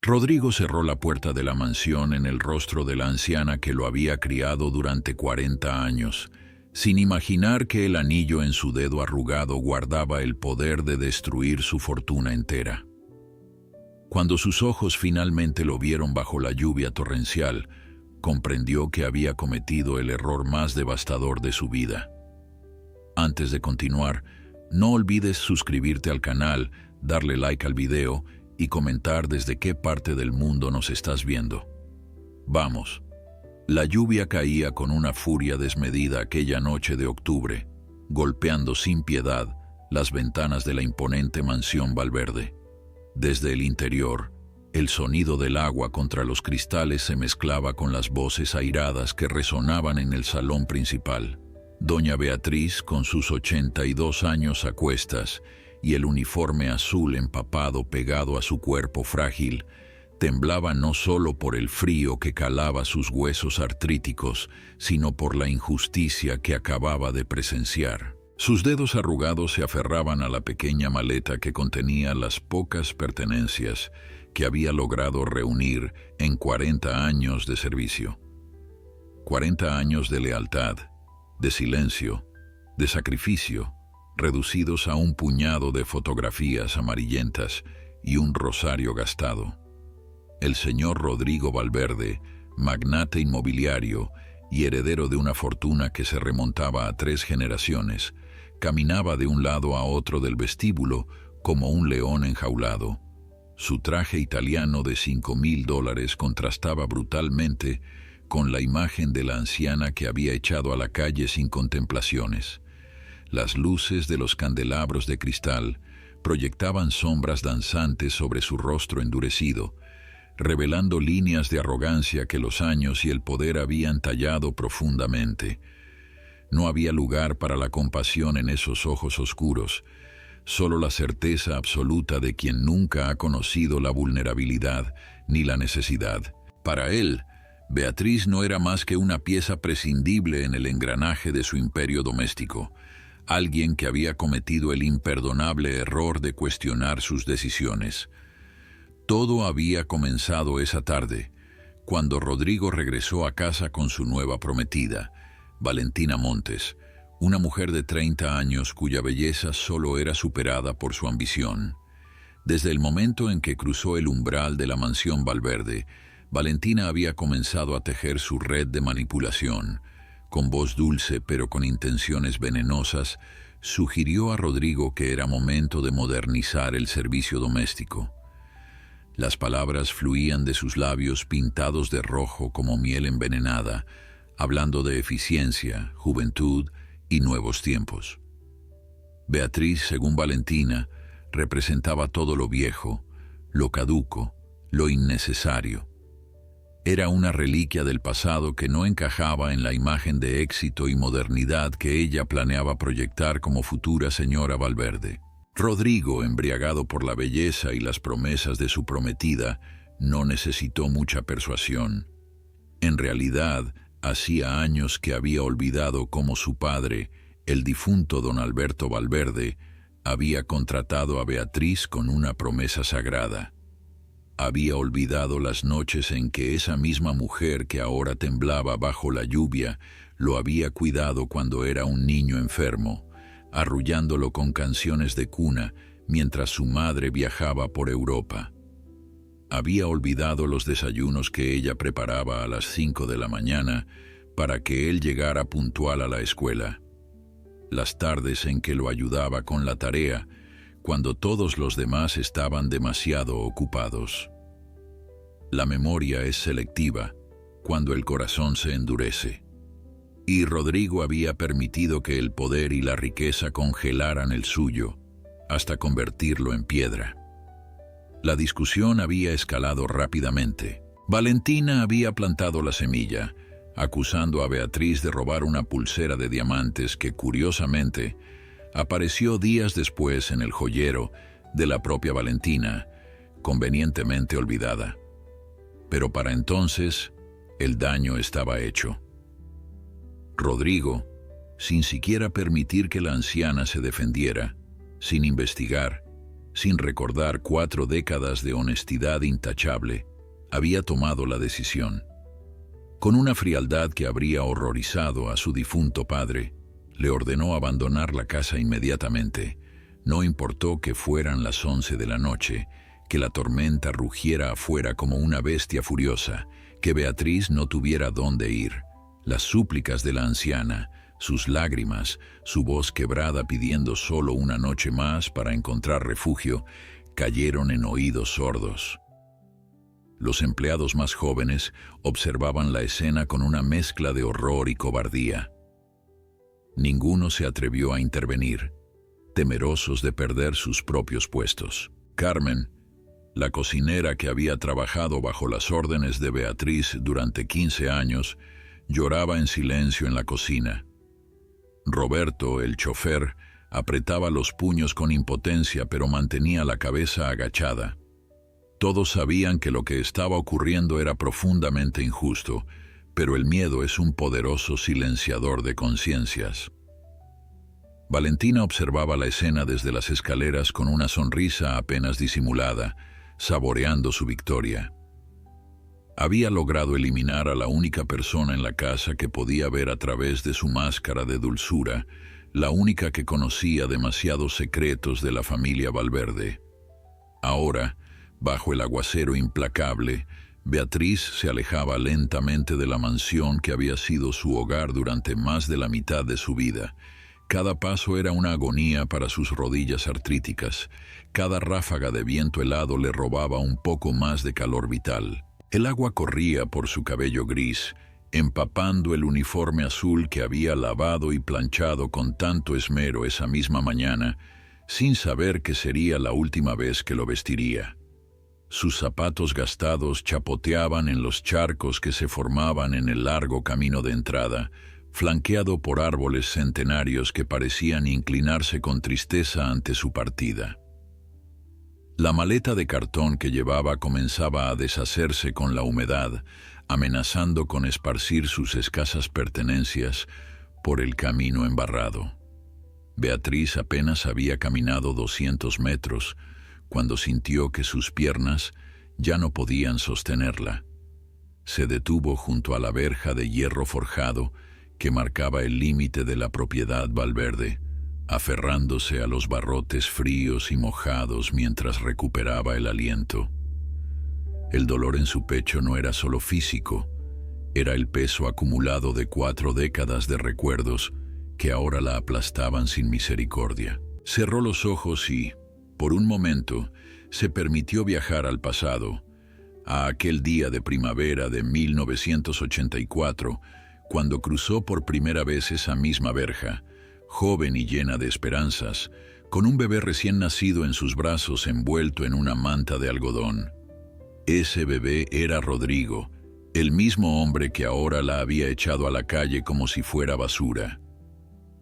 Rodrigo cerró la puerta de la mansión en el rostro de la anciana que lo había criado durante 40 años, sin imaginar que el anillo en su dedo arrugado guardaba el poder de destruir su fortuna entera. Cuando sus ojos finalmente lo vieron bajo la lluvia torrencial, comprendió que había cometido el error más devastador de su vida. Antes de continuar, no olvides suscribirte al canal, darle like al video y comentar desde qué parte del mundo nos estás viendo. Vamos. La lluvia caía con una furia desmedida aquella noche de octubre, golpeando sin piedad las ventanas de la imponente mansión Valverde. Desde el interior, el sonido del agua contra los cristales se mezclaba con las voces airadas que resonaban en el salón principal. Doña Beatriz, con sus 82 años a cuestas y el uniforme azul empapado pegado a su cuerpo frágil, temblaba no solo por el frío que calaba sus huesos artríticos, sino por la injusticia que acababa de presenciar. Sus dedos arrugados se aferraban a la pequeña maleta que contenía las pocas pertenencias que había logrado reunir en 40 años de servicio. 40 años de lealtad, de silencio, de sacrificio, reducidos a un puñado de fotografías amarillentas y un rosario gastado. El señor Rodrigo Valverde, magnate inmobiliario y heredero de una fortuna que se remontaba a 3 generaciones, caminaba de un lado a otro del vestíbulo como un león enjaulado. Su traje italiano de $5,000 contrastaba brutalmente con la imagen de la anciana que había echado a la calle sin contemplaciones. Las luces de los candelabros de cristal proyectaban sombras danzantes sobre su rostro endurecido, revelando líneas de arrogancia que los años y el poder habían tallado profundamente. No había lugar para la compasión en esos ojos oscuros, solo la certeza absoluta de quien nunca ha conocido la vulnerabilidad ni la necesidad. Para él, Beatriz no era más que una pieza prescindible en el engranaje de su imperio doméstico, alguien que había cometido el imperdonable error de cuestionar sus decisiones. Todo había comenzado esa tarde, cuando Rodrigo regresó a casa con su nueva prometida, Valentina Montes, una mujer de 30 años cuya belleza solo era superada por su ambición. Desde el momento en que cruzó el umbral de la mansión Valverde, Valentina había comenzado a tejer su red de manipulación. Con voz dulce pero con intenciones venenosas, sugirió a Rodrigo que era momento de modernizar el servicio doméstico. Las palabras fluían de sus labios pintados de rojo como miel envenenada, hablando de eficiencia, juventud y nuevos tiempos. Beatriz, según Valentina, representaba todo lo viejo, lo caduco, lo innecesario. Era una reliquia del pasado que no encajaba en la imagen de éxito y modernidad que ella planeaba proyectar como futura señora Valverde. Rodrigo, embriagado por la belleza y las promesas de su prometida, no necesitó mucha persuasión. En realidad, hacía años que había olvidado cómo su padre, el difunto don Alberto Valverde, había contratado a Beatriz con una promesa sagrada. Había olvidado las noches en que esa misma mujer que ahora temblaba bajo la lluvia lo había cuidado cuando era un niño enfermo, arrullándolo con canciones de cuna mientras su madre viajaba por Europa. Había olvidado los desayunos que ella preparaba a las 5 de la mañana para que él llegara puntual a la escuela. Las tardes en que lo ayudaba con la tarea, cuando todos los demás estaban demasiado ocupados. La memoria es selectiva cuando el corazón se endurece. Y Rodrigo había permitido que el poder y la riqueza congelaran el suyo, hasta convertirlo en piedra. La discusión había escalado rápidamente. Valentina había plantado la semilla, acusando a Beatriz de robar una pulsera de diamantes que, curiosamente, apareció días después en el joyero de la propia Valentina, convenientemente olvidada. Pero para entonces, el daño estaba hecho. Rodrigo, sin siquiera permitir que la anciana se defendiera, sin investigar, sin recordar 4 décadas de honestidad intachable, había tomado la decisión. Con una frialdad que habría horrorizado a su difunto padre, le ordenó abandonar la casa inmediatamente. No importó que fueran las 11 de la noche, que la tormenta rugiera afuera como una bestia furiosa, que Beatriz no tuviera dónde ir. Las súplicas de la anciana, sus lágrimas, su voz quebrada pidiendo solo una noche más para encontrar refugio, cayeron en oídos sordos. Los empleados más jóvenes observaban la escena con una mezcla de horror y cobardía. Ninguno se atrevió a intervenir, temerosos de perder sus propios puestos. Carmen, la cocinera que había trabajado bajo las órdenes de Beatriz durante 15 años, lloraba en silencio en la cocina. Roberto, el chofer, apretaba los puños con impotencia, pero mantenía la cabeza agachada. Todos sabían que lo que estaba ocurriendo era profundamente injusto, pero el miedo es un poderoso silenciador de conciencias. Valentina observaba la escena desde las escaleras con una sonrisa apenas disimulada, saboreando su victoria. Había logrado eliminar a la única persona en la casa que podía ver a través de su máscara de dulzura, la única que conocía demasiados secretos de la familia Valverde. Ahora, bajo el aguacero implacable, Beatriz se alejaba lentamente de la mansión que había sido su hogar durante más de la mitad de su vida. Cada paso era una agonía para sus rodillas artríticas. Cada ráfaga de viento helado le robaba un poco más de calor vital. El agua corría por su cabello gris, empapando el uniforme azul que había lavado y planchado con tanto esmero esa misma mañana, sin saber que sería la última vez que lo vestiría. Sus zapatos gastados chapoteaban en los charcos que se formaban en el largo camino de entrada, flanqueado por árboles centenarios que parecían inclinarse con tristeza ante su partida. La maleta de cartón que llevaba comenzaba a deshacerse con la humedad, amenazando con esparcir sus escasas pertenencias por el camino embarrado. Beatriz apenas había caminado 200 metros, cuando sintió que sus piernas ya no podían sostenerla. Se detuvo junto a la verja de hierro forjado que marcaba el límite de la propiedad Valverde, aferrándose a los barrotes fríos y mojados mientras recuperaba el aliento. El dolor en su pecho no era solo físico, era el peso acumulado de 4 décadas de recuerdos que ahora la aplastaban sin misericordia. Cerró los ojos y, por un momento, se permitió viajar al pasado, a aquel día de primavera de 1984, cuando cruzó por primera vez esa misma verja, joven y llena de esperanzas, con un bebé recién nacido en sus brazos envuelto en una manta de algodón. Ese bebé era Rodrigo, el mismo hombre que ahora la había echado a la calle como si fuera basura.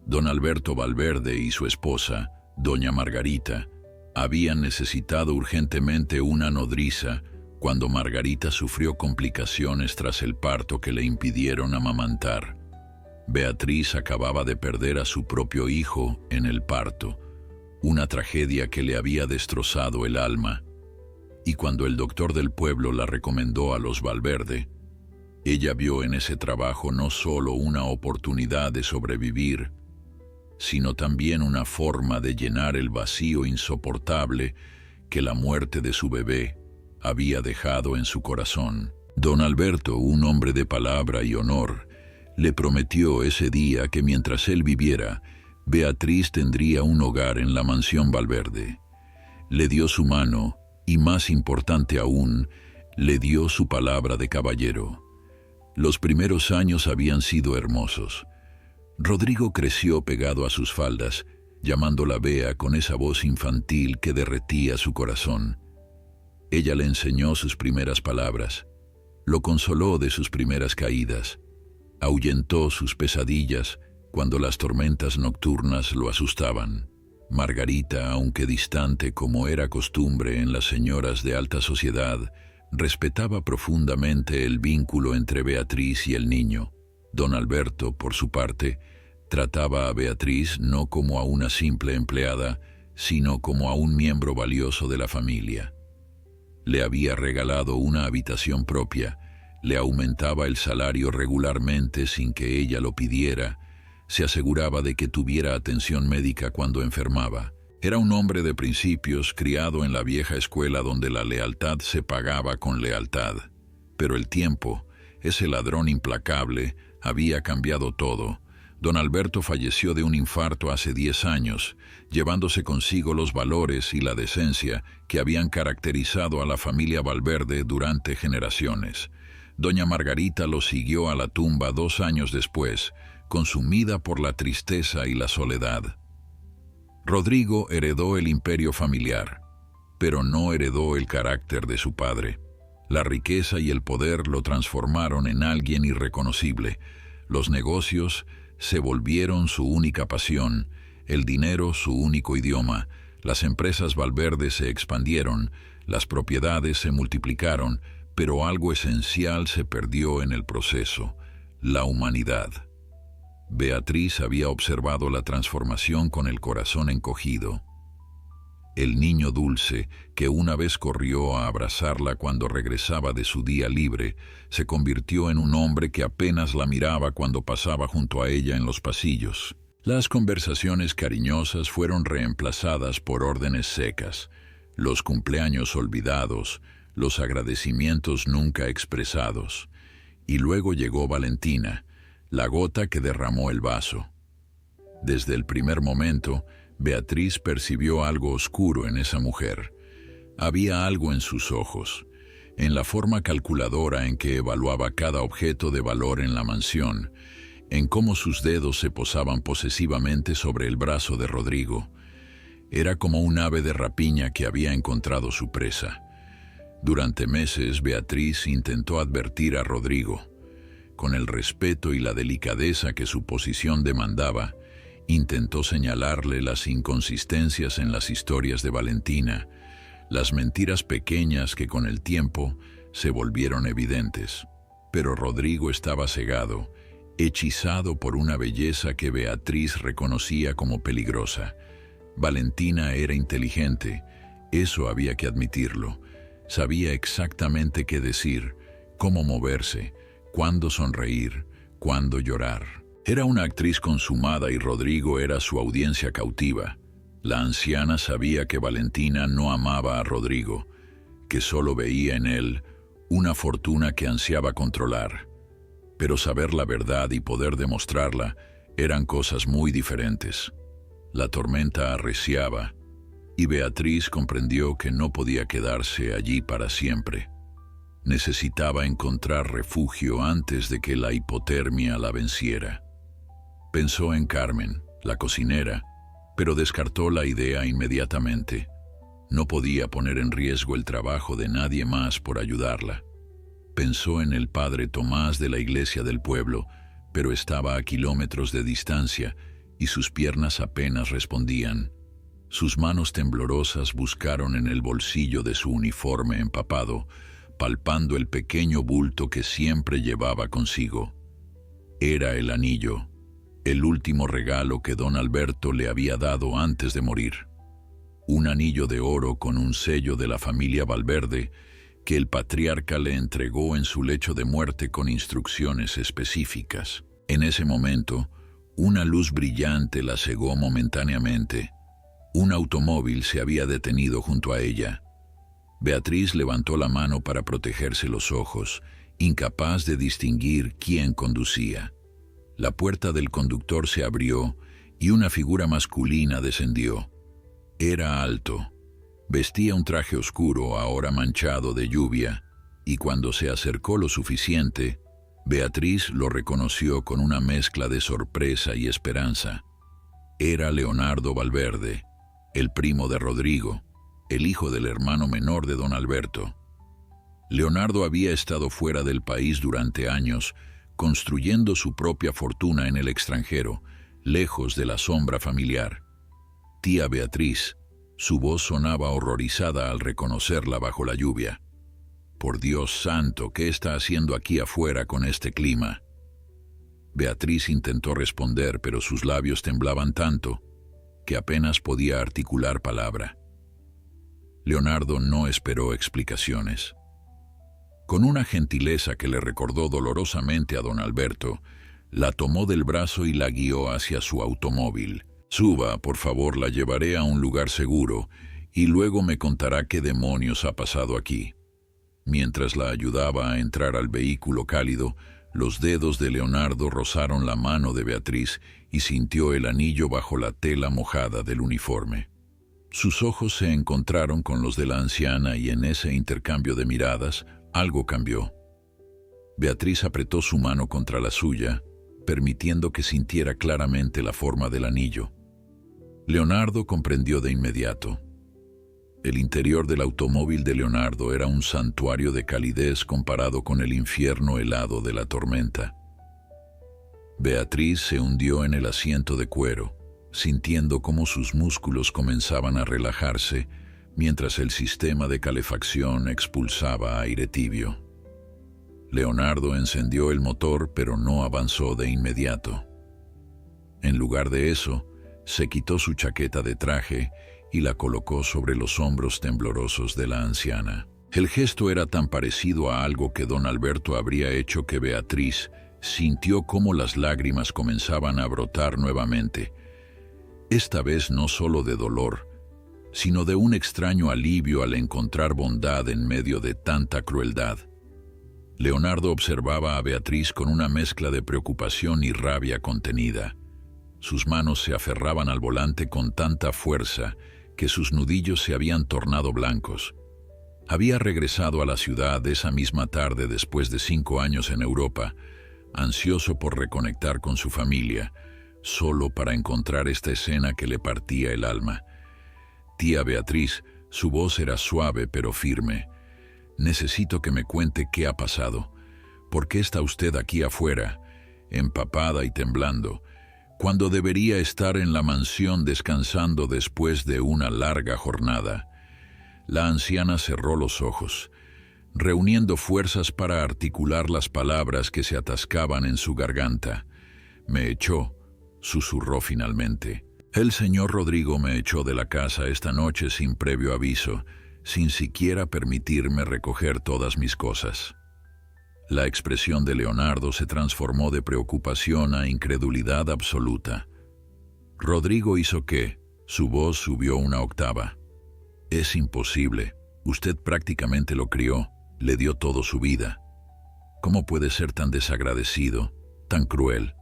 Don Alberto Valverde y su esposa, doña Margarita, habían necesitado urgentemente una nodriza cuando Margarita sufrió complicaciones tras el parto que le impidieron amamantar. Beatriz acababa de perder a su propio hijo en el parto, una tragedia que le había destrozado el alma, y cuando el doctor del pueblo la recomendó a los Valverde, ella vio en ese trabajo no solo una oportunidad de sobrevivir, sino también una forma de llenar el vacío insoportable que la muerte de su bebé había dejado en su corazón. Don Alberto, un hombre de palabra y honor, le prometió ese día que mientras él viviera, Beatriz tendría un hogar en la mansión Valverde. Le dio su mano y, más importante aún, le dio su palabra de caballero. Los primeros años habían sido hermosos. Rodrigo creció pegado a sus faldas, llamándola Bea con esa voz infantil que derretía su corazón. Ella le enseñó sus primeras palabras, lo consoló de sus primeras caídas, ahuyentó sus pesadillas cuando las tormentas nocturnas lo asustaban. Margarita, aunque distante como era costumbre en las señoras de alta sociedad, respetaba profundamente el vínculo entre Beatriz y el niño. Don Alberto, por su parte, trataba a Beatriz no como a una simple empleada, sino como a un miembro valioso de la familia. Le había regalado una habitación propia, le aumentaba el salario regularmente sin que ella lo pidiera, se aseguraba de que tuviera atención médica cuando enfermaba. Era un hombre de principios, criado en la vieja escuela donde la lealtad se pagaba con lealtad. Pero el tiempo, ese ladrón implacable, había cambiado todo. Don Alberto falleció de un infarto hace 10 años, llevándose consigo los valores y la decencia que habían caracterizado a la familia Valverde durante generaciones. Doña Margarita lo siguió a la tumba 2 años después, consumida por la tristeza y la soledad. Rodrigo heredó el imperio familiar, pero no heredó el carácter de su padre. La riqueza y el poder lo transformaron en alguien irreconocible. Los negocios se volvieron su única pasión, el dinero su único idioma. Las empresas Valverde se expandieron, las propiedades se multiplicaron, pero algo esencial se perdió en el proceso: la humanidad. Beatriz había observado la transformación con el corazón encogido. El niño dulce, que una vez corrió a abrazarla cuando regresaba de su día libre, se convirtió en un hombre que apenas la miraba cuando pasaba junto a ella en los pasillos. Las conversaciones cariñosas fueron reemplazadas por órdenes secas, los cumpleaños olvidados, los agradecimientos nunca expresados. Y luego llegó Valentina, la gota que derramó el vaso. Desde el primer momento, Beatriz percibió algo oscuro en esa mujer. Había algo en sus ojos, en la forma calculadora en que evaluaba cada objeto de valor en la mansión, en cómo sus dedos se posaban posesivamente sobre el brazo de Rodrigo. Era como un ave de rapiña que había encontrado su presa. Durante meses, Beatriz intentó advertir a Rodrigo. Con el respeto y la delicadeza que su posición demandaba, intentó señalarle las inconsistencias en las historias de Valentina, las mentiras pequeñas que con el tiempo se volvieron evidentes. Pero Rodrigo estaba cegado, hechizado por una belleza que Beatriz reconocía como peligrosa. Valentina era inteligente, eso había que admitirlo. Sabía exactamente qué decir, cómo moverse, cuándo sonreír, cuándo llorar. Era una actriz consumada y Rodrigo era su audiencia cautiva. La anciana sabía que Valentina no amaba a Rodrigo, que solo veía en él una fortuna que ansiaba controlar. Pero saber la verdad y poder demostrarla eran cosas muy diferentes. La tormenta arreciaba, y Beatriz comprendió que no podía quedarse allí para siempre. Necesitaba encontrar refugio antes de que la hipotermia la venciera. Pensó en Carmen, la cocinera, pero descartó la idea inmediatamente. No podía poner en riesgo el trabajo de nadie más por ayudarla. Pensó en el padre Tomás de la iglesia del pueblo, pero estaba a kilómetros de distancia y sus piernas apenas respondían. Sus manos temblorosas buscaron en el bolsillo de su uniforme empapado, palpando el pequeño bulto que siempre llevaba consigo. Era el anillo, el último regalo que don Alberto le había dado antes de morir. Un anillo de oro con un sello de la familia Valverde que el patriarca le entregó en su lecho de muerte con instrucciones específicas. En ese momento, una luz brillante la cegó momentáneamente. Un automóvil se había detenido junto a ella. Beatriz levantó la mano para protegerse los ojos, incapaz de distinguir quién conducía. La puerta del conductor se abrió y una figura masculina descendió. Era alto. Vestía un traje oscuro, ahora manchado de lluvia, y cuando se acercó lo suficiente, Beatriz lo reconoció con una mezcla de sorpresa y esperanza. Era Leonardo Valverde, el primo de Rodrigo, el hijo del hermano menor de don Alberto. Leonardo había estado fuera del país durante años, construyendo su propia fortuna en el extranjero, lejos de la sombra familiar. Tía Beatriz, su voz sonaba horrorizada al reconocerla bajo la lluvia. «Por Dios santo, ¿qué está haciendo aquí afuera con este clima?» Beatriz intentó responder, pero sus labios temblaban tanto que apenas podía articular palabra. Leonardo no esperó explicaciones. Con una gentileza que le recordó dolorosamente a don Alberto, la tomó del brazo y la guió hacia su automóvil. «Suba, por favor, la llevaré a un lugar seguro y luego me contará qué demonios ha pasado aquí». Mientras la ayudaba a entrar al vehículo cálido, los dedos de Leonardo rozaron la mano de Beatriz y sintió el anillo bajo la tela mojada del uniforme. Sus ojos se encontraron con los de la anciana y en ese intercambio de miradas, algo cambió. Beatriz apretó su mano contra la suya, permitiendo que sintiera claramente la forma del anillo. Leonardo comprendió de inmediato. El interior del automóvil de Leonardo era un santuario de calidez comparado con el infierno helado de la tormenta. Beatriz se hundió en el asiento de cuero, sintiendo cómo sus músculos comenzaban a relajarse mientras el sistema de calefacción expulsaba aire tibio. Leonardo encendió el motor, pero no avanzó de inmediato. En lugar de eso, se quitó su chaqueta de traje y la colocó sobre los hombros temblorosos de la anciana. El gesto era tan parecido a algo que don Alberto habría hecho que Beatriz sintió cómo las lágrimas comenzaban a brotar nuevamente, esta vez no solo de dolor, sino de un extraño alivio al encontrar bondad en medio de tanta crueldad. Leonardo observaba a Beatriz con una mezcla de preocupación y rabia contenida. Sus manos se aferraban al volante con tanta fuerza que sus nudillos se habían tornado blancos. Había regresado a la ciudad esa misma tarde después de 5 años en Europa, ansioso por reconectar con su familia, solo para encontrar esta escena que le partía el alma. «Tía Beatriz», su voz era suave pero firme. «Necesito que me cuente qué ha pasado. ¿Por qué está usted aquí afuera, empapada y temblando, cuando debería estar en la mansión descansando después de una larga jornada?» La anciana cerró los ojos, reuniendo fuerzas para articular las palabras que se atascaban en su garganta. «Me echó», susurró finalmente. «El señor Rodrigo me echó de la casa esta noche sin previo aviso, sin siquiera permitirme recoger todas mis cosas». La expresión de Leonardo se transformó de preocupación a incredulidad absoluta. «¿Rodrigo hizo qué?». Su voz subió una octava. «Es imposible. Usted prácticamente lo crió, le dio todo su vida. ¿Cómo puede ser tan desagradecido, tan cruel?».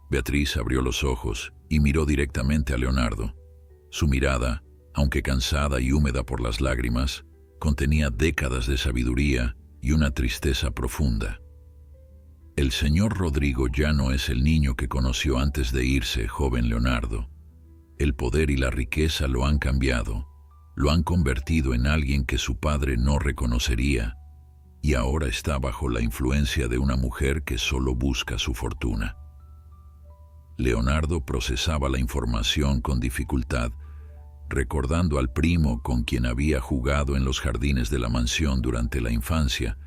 Beatriz abrió los ojos y miró directamente a Leonardo. Su mirada, aunque cansada y húmeda por las lágrimas, contenía décadas de sabiduría y una tristeza profunda. «El señor Rodrigo ya no es el niño que conoció antes de irse, joven Leonardo. El poder y la riqueza lo han cambiado, lo han convertido en alguien que su padre no reconocería, y ahora está bajo la influencia de una mujer que solo busca su fortuna». Leonardo procesaba la información con dificultad, recordando al primo con quien había jugado en los jardines de la mansión durante la infancia,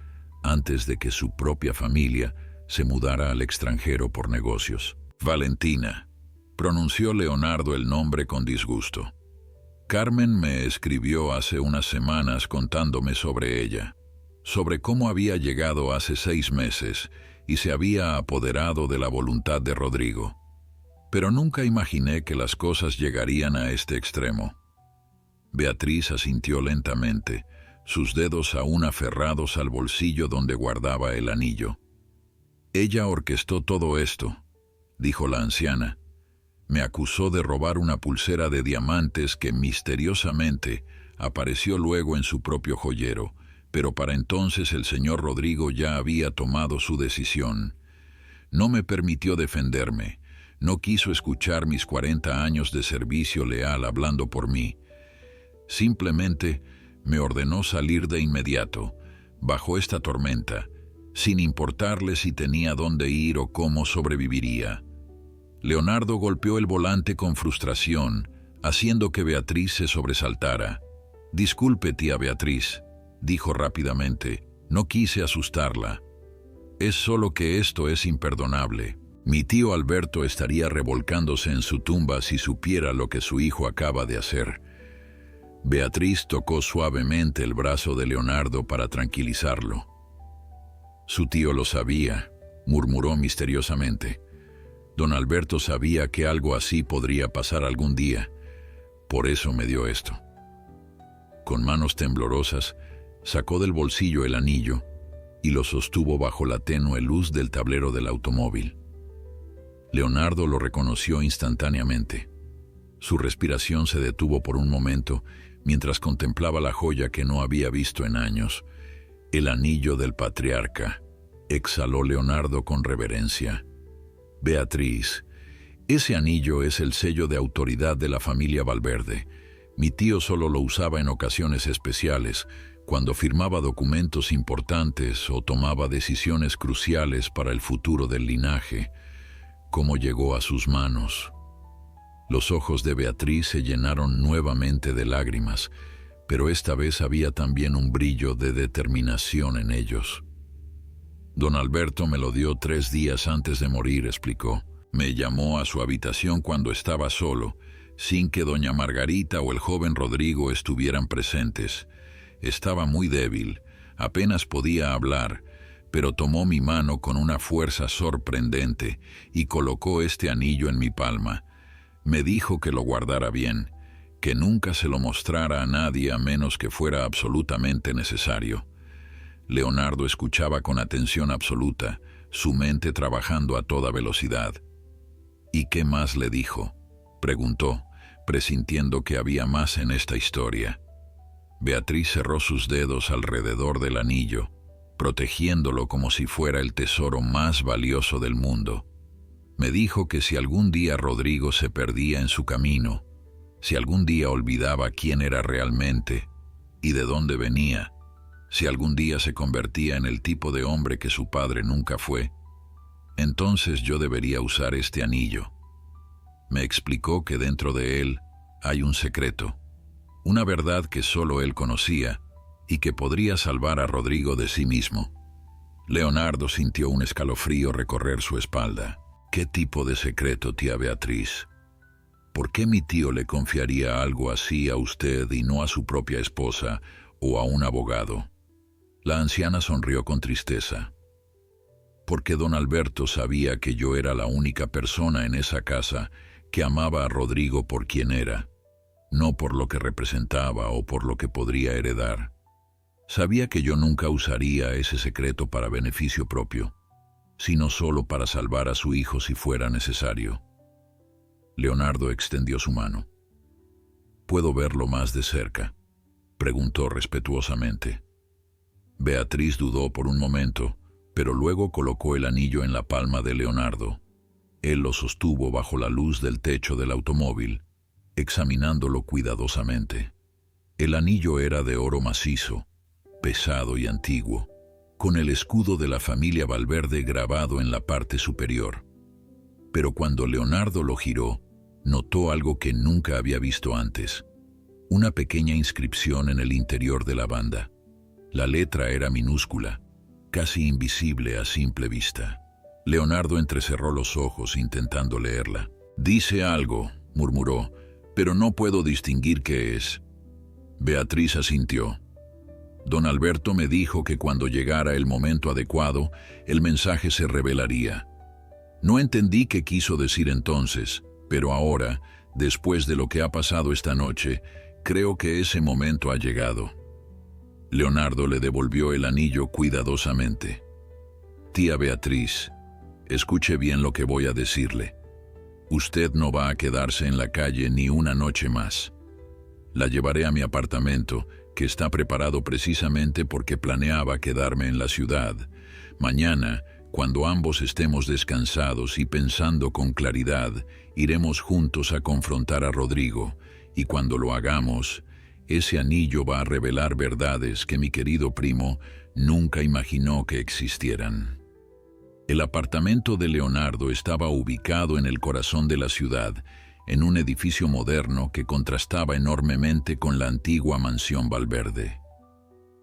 antes de que su propia familia se mudara al extranjero por negocios. «Valentina», pronunció Leonardo el nombre con disgusto. «Carmen me escribió hace unas semanas contándome sobre ella, sobre cómo había llegado hace 6 meses y se había apoderado de la voluntad de Rodrigo. Pero nunca imaginé que las cosas llegarían a este extremo». Beatriz asintió lentamente, sus dedos aún aferrados al bolsillo donde guardaba el anillo. «Ella orquestó todo esto», dijo la anciana. «Me acusó de robar una pulsera de diamantes que misteriosamente apareció luego en su propio joyero, pero para entonces el señor Rodrigo ya había tomado su decisión. No me permitió defenderme. No quiso escuchar mis 40 años de servicio leal hablando por mí. Simplemente me ordenó salir de inmediato, bajo esta tormenta, sin importarle si tenía dónde ir o cómo sobreviviría». Leonardo golpeó el volante con frustración, haciendo que Beatriz se sobresaltara. «Disculpe, tía Beatriz», dijo rápidamente. «No quise asustarla. Es solo que esto es imperdonable». Mi tío Alberto estaría revolcándose en su tumba si supiera lo que su hijo acaba de hacer. Beatriz tocó suavemente el brazo de Leonardo para tranquilizarlo. Su tío lo sabía, murmuró misteriosamente. Don Alberto sabía que algo así podría pasar algún día. Por eso me dio esto. Con manos temblorosas, sacó del bolsillo el anillo y lo sostuvo bajo la tenue luz del tablero del automóvil. Leonardo lo reconoció instantáneamente. Su respiración se detuvo por un momento mientras contemplaba la joya que no había visto en años. El anillo del patriarca, exhaló Leonardo con reverencia. Beatriz, ese anillo es el sello de autoridad de la familia Valverde. Mi tío solo lo usaba en ocasiones especiales, cuando firmaba documentos importantes o tomaba decisiones cruciales para el futuro del linaje. ¿Cómo llegó a sus manos? Los ojos de Beatriz se llenaron nuevamente de lágrimas, pero esta vez había también un brillo de determinación en ellos. Don Alberto me lo dio 3 días antes de morir, explicó. Me llamó a su habitación cuando estaba solo, sin que doña Margarita o el joven Rodrigo estuvieran presentes. Estaba muy débil, apenas podía hablar, pero tomó mi mano con una fuerza sorprendente y colocó este anillo en mi palma. Me dijo que lo guardara bien, que nunca se lo mostrara a nadie a menos que fuera absolutamente necesario. Leonardo escuchaba con atención absoluta, su mente trabajando a toda velocidad. ¿Y qué más le dijo?, preguntó, presintiendo que había más en esta historia. Beatriz cerró sus dedos alrededor del anillo, protegiéndolo como si fuera el tesoro más valioso del mundo. Me dijo que si algún día Rodrigo se perdía en su camino, si algún día olvidaba quién era realmente y de dónde venía, si algún día se convertía en el tipo de hombre que su padre nunca fue, entonces yo debería usar este anillo. Me explicó que dentro de él hay un secreto, una verdad que solo él conocía y que podría salvar a Rodrigo de sí mismo. Leonardo sintió un escalofrío recorrer su espalda. ¿Qué tipo de secreto, tía Beatriz? ¿Por qué mi tío le confiaría algo así a usted y no a su propia esposa o a un abogado? La anciana sonrió con tristeza. Porque don Alberto sabía que yo era la única persona en esa casa que amaba a Rodrigo por quien era, no por lo que representaba o por lo que podría heredar. Sabía que yo nunca usaría ese secreto para beneficio propio, sino solo para salvar a su hijo si fuera necesario. Leonardo extendió su mano. ¿Puedo verlo más de cerca?, preguntó respetuosamente. Beatriz dudó por un momento, pero luego colocó el anillo en la palma de Leonardo. Él lo sostuvo bajo la luz del techo del automóvil, examinándolo cuidadosamente. El anillo era de oro macizo, pesado y antiguo, con el escudo de la familia Valverde grabado en la parte superior. Pero cuando Leonardo lo giró, notó algo que nunca había visto antes: una pequeña inscripción en el interior de la banda. La letra era minúscula, casi invisible a simple vista. Leonardo entrecerró los ojos intentando leerla. «Dice algo», murmuró, «pero no puedo distinguir qué es». Beatriz asintió. Don Alberto me dijo que cuando llegara el momento adecuado, el mensaje se revelaría. No entendí qué quiso decir entonces, pero ahora, después de lo que ha pasado esta noche, creo que ese momento ha llegado. Leonardo le devolvió el anillo cuidadosamente. «Tía Beatriz, escuche bien lo que voy a decirle. Usted no va a quedarse en la calle ni una noche más. La llevaré a mi apartamento, que está preparado precisamente porque planeaba quedarme en la ciudad. Mañana, cuando ambos estemos descansados y pensando con claridad, iremos juntos a confrontar a Rodrigo, y cuando lo hagamos, ese anillo va a revelar verdades que mi querido primo nunca imaginó que existieran». El apartamento de Leonardo estaba ubicado en el corazón de la ciudad, en un edificio moderno que contrastaba enormemente con la antigua mansión Valverde.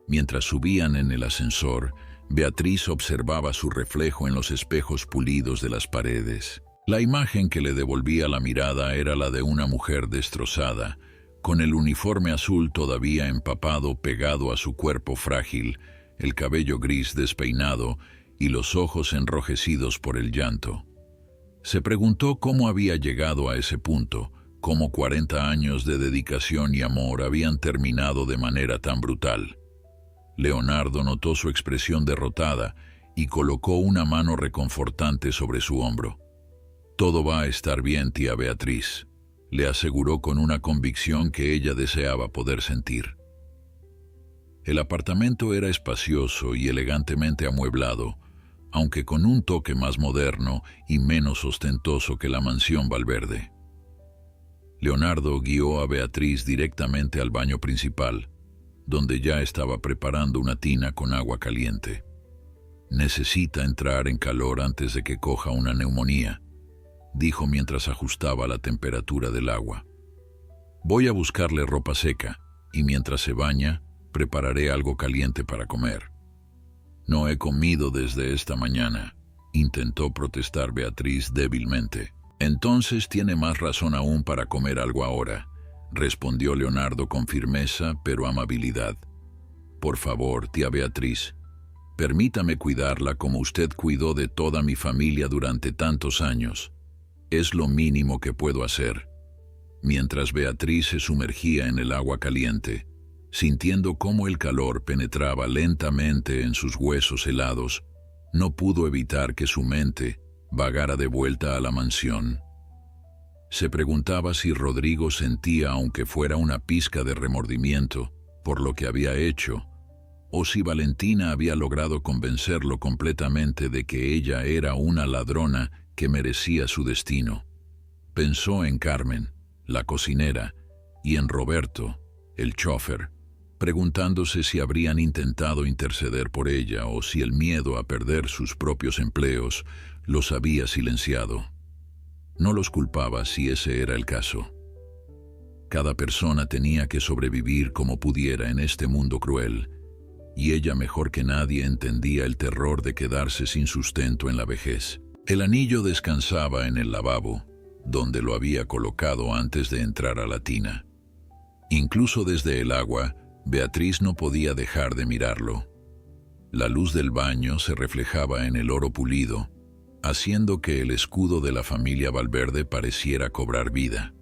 Mientras subían en el ascensor, Beatriz observaba su reflejo en los espejos pulidos de las paredes. La imagen que le devolvía la mirada era la de una mujer destrozada, con el uniforme azul todavía empapado pegado a su cuerpo frágil, el cabello gris despeinado y los ojos enrojecidos por el llanto. Se preguntó cómo había llegado a ese punto, cómo 40 años de dedicación y amor habían terminado de manera tan brutal. Leonardo notó su expresión derrotada y colocó una mano reconfortante sobre su hombro. «Todo va a estar bien, tía Beatriz», le aseguró con una convicción que ella deseaba poder sentir. El apartamento era espacioso y elegantemente amueblado, aunque con un toque más moderno y menos ostentoso que la mansión Valverde. Leonardo guió a Beatriz directamente al baño principal, donde ya estaba preparando una tina con agua caliente. «Necesita entrar en calor antes de que coja una neumonía», dijo mientras ajustaba la temperatura del agua. «Voy a buscarle ropa seca y mientras se baña, prepararé algo caliente para comer». «No he comido desde esta mañana», intentó protestar Beatriz débilmente. «Entonces tiene más razón aún para comer algo ahora», respondió Leonardo con firmeza pero amabilidad. «Por favor, tía Beatriz, permítame cuidarla como usted cuidó de toda mi familia durante tantos años. Es lo mínimo que puedo hacer». Mientras Beatriz se sumergía en el agua caliente, sintiendo cómo el calor penetraba lentamente en sus huesos helados, no pudo evitar que su mente vagara de vuelta a la mansión. Se preguntaba si Rodrigo sentía, aunque fuera una pizca de remordimiento, por lo que había hecho, o si Valentina había logrado convencerlo completamente de que ella era una ladrona que merecía su destino. Pensó en Carmen, la cocinera, y en Roberto, el chófer, preguntándose si habrían intentado interceder por ella o si el miedo a perder sus propios empleos los había silenciado. No los culpaba si ese era el caso. Cada persona tenía que sobrevivir como pudiera en este mundo cruel, y ella mejor que nadie entendía el terror de quedarse sin sustento en la vejez. El anillo descansaba en el lavabo, donde lo había colocado antes de entrar a la tina. Incluso desde el agua, Beatriz no podía dejar de mirarlo. La luz del baño se reflejaba en el oro pulido, haciendo que el escudo de la familia Valverde pareciera cobrar vida.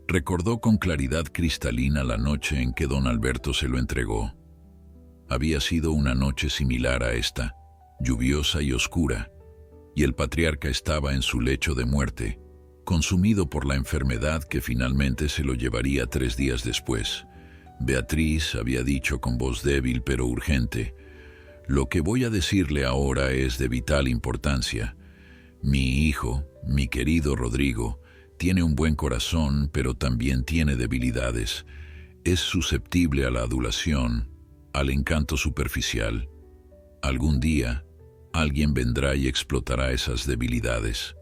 Recordó con claridad cristalina la noche en que don Alberto se lo entregó. Había sido una noche similar a esta, lluviosa y oscura, y el patriarca estaba en su lecho de muerte, consumido por la enfermedad que finalmente se lo llevaría 3 días después. Beatriz había dicho con voz débil pero urgente: «Lo que voy a decirle ahora es de vital importancia. Mi hijo, mi querido Rodrigo, tiene un buen corazón, pero también tiene debilidades. Es susceptible a la adulación, al encanto superficial. Algún día, alguien vendrá y explotará esas debilidades».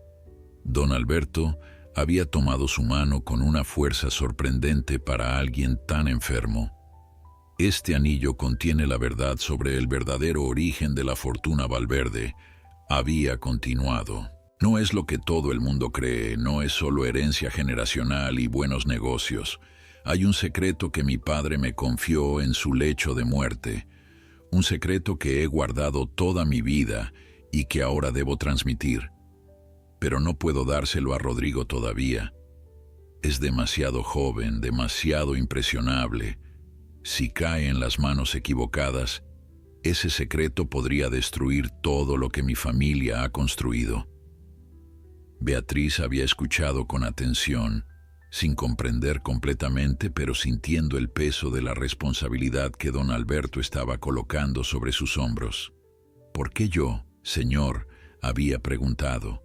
Don Alberto había tomado su mano con una fuerza sorprendente para alguien tan enfermo. «Este anillo contiene la verdad sobre el verdadero origen de la fortuna Valverde», había continuado. «No es lo que todo el mundo cree, no es solo herencia generacional y buenos negocios. Hay un secreto que mi padre me confió en su lecho de muerte, un secreto que he guardado toda mi vida y que ahora debo transmitir. Pero no puedo dárselo a Rodrigo todavía. Es demasiado joven, demasiado impresionable. Si cae en las manos equivocadas, ese secreto podría destruir todo lo que mi familia ha construido». Beatriz había escuchado con atención, sin comprender completamente, pero sintiendo el peso de la responsabilidad que don Alberto estaba colocando sobre sus hombros. «¿Por qué yo, señor?», había preguntado.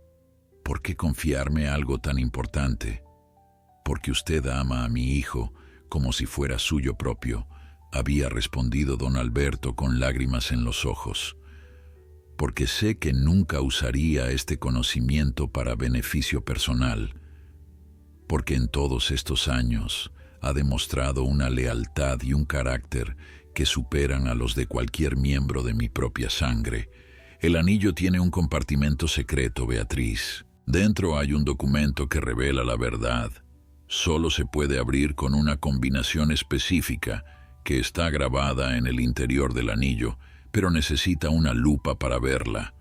«¿Por qué confiarme algo tan importante?» «Porque usted ama a mi hijo como si fuera suyo propio», había respondido don Alberto con lágrimas en los ojos. «Porque sé que nunca usaría este conocimiento para beneficio personal. Porque en todos estos años ha demostrado una lealtad y un carácter que superan a los de cualquier miembro de mi propia sangre. El anillo tiene un compartimento secreto, Beatriz. Dentro hay un documento que revela la verdad. Solo se puede abrir con una combinación específica que está grabada en el interior del anillo, pero necesita una lupa para verla.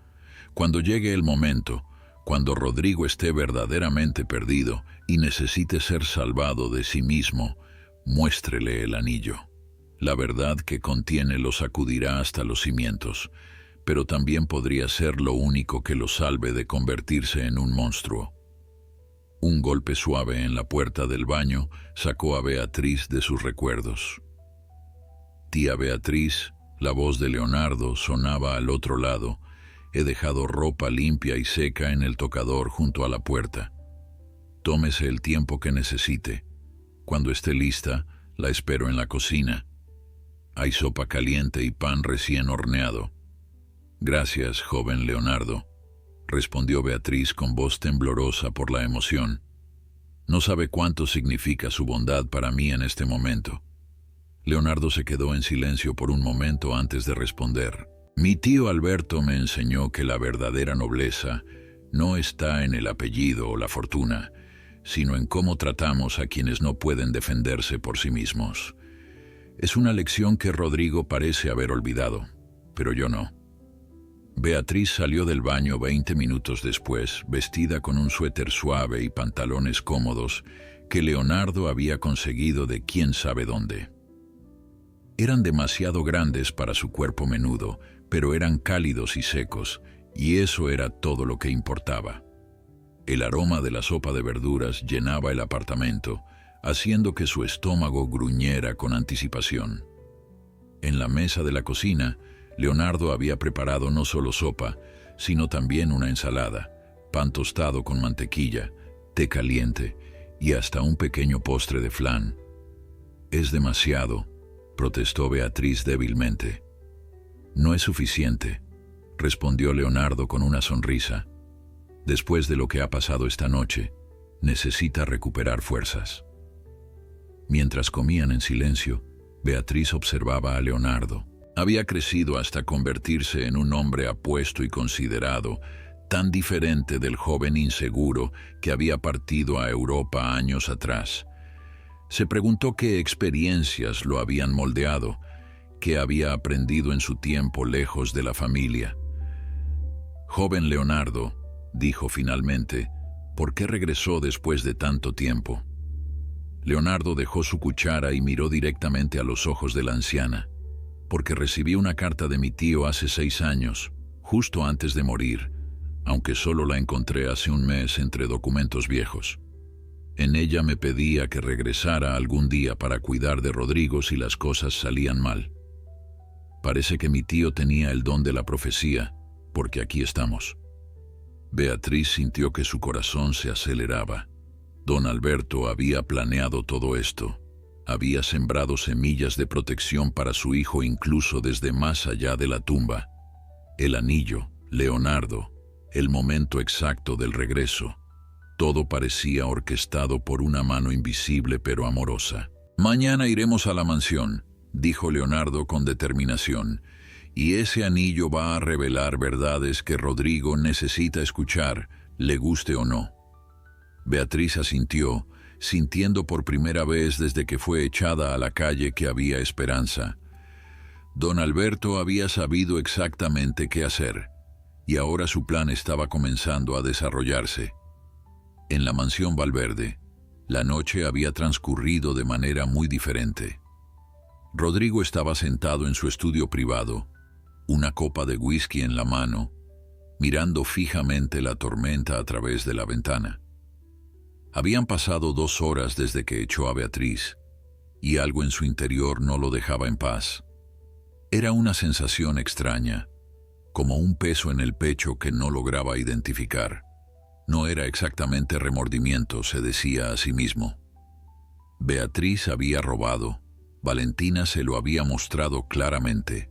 Cuando llegue el momento, cuando Rodrigo esté verdaderamente perdido y necesite ser salvado de sí mismo, muéstrele el anillo. La verdad que contiene lo sacudirá hasta los cimientos, pero también podría ser lo único que lo salve de convertirse en un monstruo. Un golpe suave en la puerta del baño sacó a Beatriz de sus recuerdos. Tía Beatriz, la voz de Leonardo sonaba al otro lado. He dejado ropa limpia y seca en el tocador junto a la puerta. Tómese el tiempo que necesite. Cuando esté lista, la espero en la cocina. Hay sopa caliente y pan recién horneado. Gracias, joven Leonardo, respondió Beatriz con voz temblorosa por la emoción. No sabe cuánto significa su bondad para mí en este momento. Leonardo se quedó en silencio por un momento antes de responder. Mi tío Alberto me enseñó que la verdadera nobleza no está en el apellido o la fortuna, sino en cómo tratamos a quienes no pueden defenderse por sí mismos. Es una lección que Rodrigo parece haber olvidado, pero yo no. Beatriz salió del baño 20 minutos después, vestida con un suéter suave y pantalones cómodos que Leonardo había conseguido de quién sabe dónde. Eran demasiado grandes para su cuerpo menudo, pero eran cálidos y secos, y eso era todo lo que importaba. El aroma de la sopa de verduras llenaba el apartamento, haciendo que su estómago gruñera con anticipación. En la mesa de la cocina, Leonardo había preparado no solo sopa, sino también una ensalada, pan tostado con mantequilla, té caliente y hasta un pequeño postre de flan. «Es demasiado», protestó Beatriz débilmente. «No es suficiente», respondió Leonardo con una sonrisa. «Después de lo que ha pasado esta noche, necesita recuperar fuerzas». Mientras comían en silencio, Beatriz observaba a Leonardo. Había crecido hasta convertirse en un hombre apuesto y considerado, tan diferente del joven inseguro que había partido a Europa años atrás. Se preguntó qué experiencias lo habían moldeado, qué había aprendido en su tiempo lejos de la familia. «Joven Leonardo», dijo finalmente, «¿por qué regresó después de tanto tiempo?» Leonardo dejó su cuchara y miró directamente a los ojos de la anciana. «Porque recibí una carta de mi tío hace 6 años, justo antes de morir, aunque solo la encontré hace un mes entre documentos viejos. En ella me pedía que regresara algún día para cuidar de Rodrigo si las cosas salían mal. Parece que mi tío tenía el don de la profecía, porque aquí estamos». Beatriz sintió que su corazón se aceleraba. Don Alberto había planeado todo esto. Había sembrado semillas de protección para su hijo incluso desde más allá de la tumba. El anillo, Leonardo, el momento exacto del regreso. Todo parecía orquestado por una mano invisible pero amorosa. «Mañana iremos a la mansión», dijo Leonardo con determinación, «y ese anillo va a revelar verdades que Rodrigo necesita escuchar, le guste o no». Beatriz asintió, sintiendo por primera vez desde que fue echada a la calle que había esperanza. Don Alberto había sabido exactamente qué hacer, y ahora su plan estaba comenzando a desarrollarse. En la mansión Valverde, la noche había transcurrido de manera muy diferente. Rodrigo estaba sentado en su estudio privado, una copa de whisky en la mano, mirando fijamente la tormenta a través de la ventana. Habían pasado 2 horas desde que echó a Beatriz, y algo en su interior no lo dejaba en paz. Era una sensación extraña, como un peso en el pecho que no lograba identificar. No era exactamente remordimiento, se decía a sí mismo. Beatriz había robado, Valentina se lo había mostrado claramente.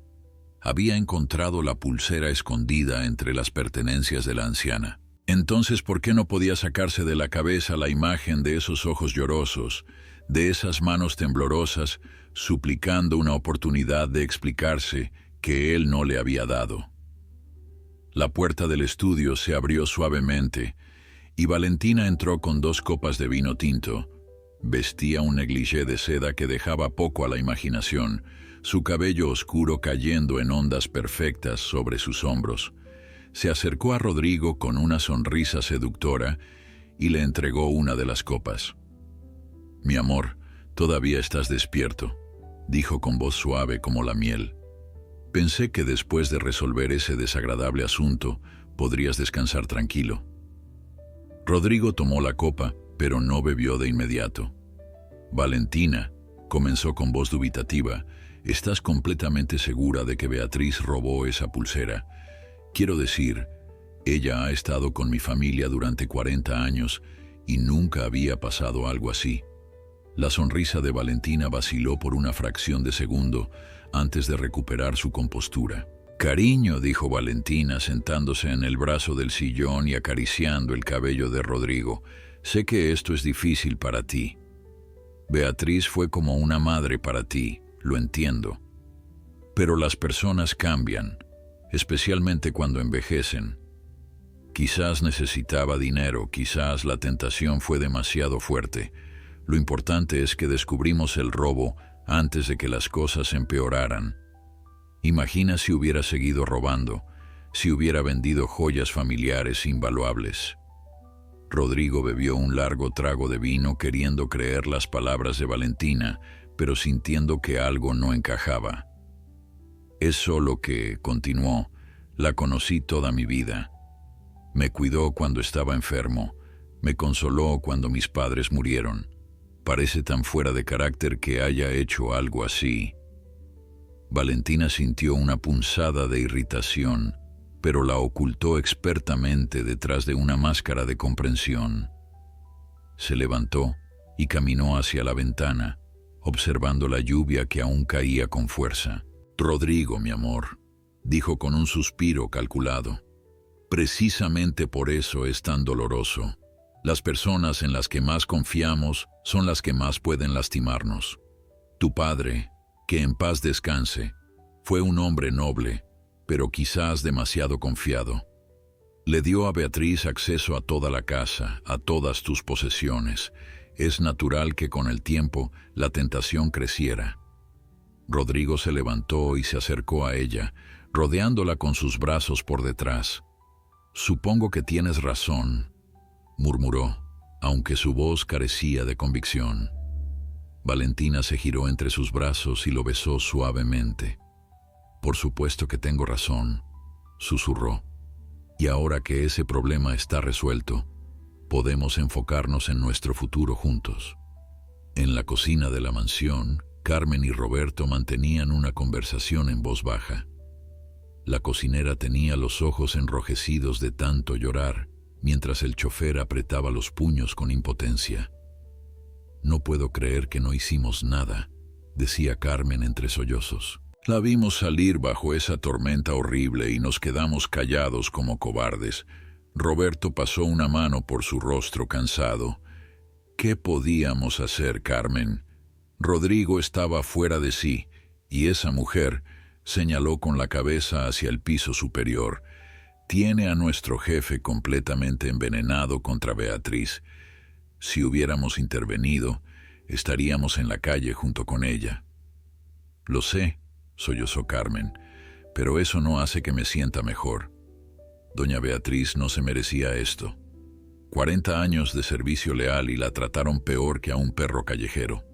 Había encontrado la pulsera escondida entre las pertenencias de la anciana. Entonces, ¿por qué no podía sacarse de la cabeza la imagen de esos ojos llorosos, de esas manos temblorosas, suplicando una oportunidad de explicarse que él no le había dado. La puerta del estudio se abrió suavemente y Valentina entró con 2 copas de vino tinto. Vestía un negligé de seda que dejaba poco a la imaginación, su cabello oscuro cayendo en ondas perfectas sobre sus hombros. Se acercó a Rodrigo con una sonrisa seductora y le entregó una de las copas. «Mi amor, todavía estás despierto», dijo con voz suave como la miel. «Pensé que después de resolver ese desagradable asunto, podrías descansar tranquilo». Rodrigo tomó la copa, pero no bebió de inmediato. «Valentina», comenzó con voz dubitativa, «¿estás completamente segura de que Beatriz robó esa pulsera? Quiero decir, ella ha estado con mi familia durante 40 años y nunca había pasado algo así». La sonrisa de Valentina vaciló por una fracción de segundo antes de recuperar su compostura. «Cariño», dijo Valentina sentándose en el brazo del sillón y acariciando el cabello de Rodrigo, «sé que esto es difícil para ti. Beatriz fue como una madre para ti, lo entiendo. Pero las personas cambian, especialmente cuando envejecen. Quizás necesitaba dinero, quizás la tentación fue demasiado fuerte. Lo importante es que descubrimos el robo antes de que las cosas empeoraran. Imagina si hubiera seguido robando, si hubiera vendido joyas familiares invaluables». Rodrigo bebió un largo trago de vino queriendo creer las palabras de Valentina, pero sintiendo que algo no encajaba. «Es solo que», continuó, «la conocí toda mi vida. Me cuidó cuando estaba enfermo, me consoló cuando mis padres murieron. Parece tan fuera de carácter que haya hecho algo así». Valentina sintió una punzada de irritación, pero la ocultó expertamente detrás de una máscara de comprensión. Se levantó y caminó hacia la ventana, observando la lluvia que aún caía con fuerza. «Rodrigo, mi amor», dijo con un suspiro calculado, «precisamente por eso es tan doloroso. Las personas en las que más confiamos son las que más pueden lastimarnos. Tu padre, que en paz descanse, fue un hombre noble, pero quizás demasiado confiado. Le dio a Beatriz acceso a toda la casa, a todas tus posesiones. Es natural que con el tiempo la tentación creciera». Rodrigo se levantó y se acercó a ella, rodeándola con sus brazos por detrás. «Supongo que tienes razón», murmuró, aunque su voz carecía de convicción. Valentina se giró entre sus brazos y lo besó suavemente. «Por supuesto que tengo razón», susurró. «Y ahora que ese problema está resuelto, podemos enfocarnos en nuestro futuro juntos». En la cocina de la mansión, Carmen y Roberto mantenían una conversación en voz baja. La cocinera tenía los ojos enrojecidos de tanto llorar, mientras el chofer apretaba los puños con impotencia. «No puedo creer que no hicimos nada», decía Carmen entre sollozos. «La vimos salir bajo esa tormenta horrible y nos quedamos callados como cobardes». Roberto pasó una mano por su rostro cansado. «¿Qué podíamos hacer, Carmen? Rodrigo estaba fuera de sí, y esa mujer», señaló con la cabeza hacia el piso superior, «tiene a nuestro jefe completamente envenenado contra Beatriz. Si hubiéramos intervenido, estaríamos en la calle junto con ella». «Lo sé», sollozó Carmen, «pero eso no hace que me sienta mejor. Doña Beatriz no se merecía esto. 40 años de servicio leal y la trataron peor que a un perro callejero».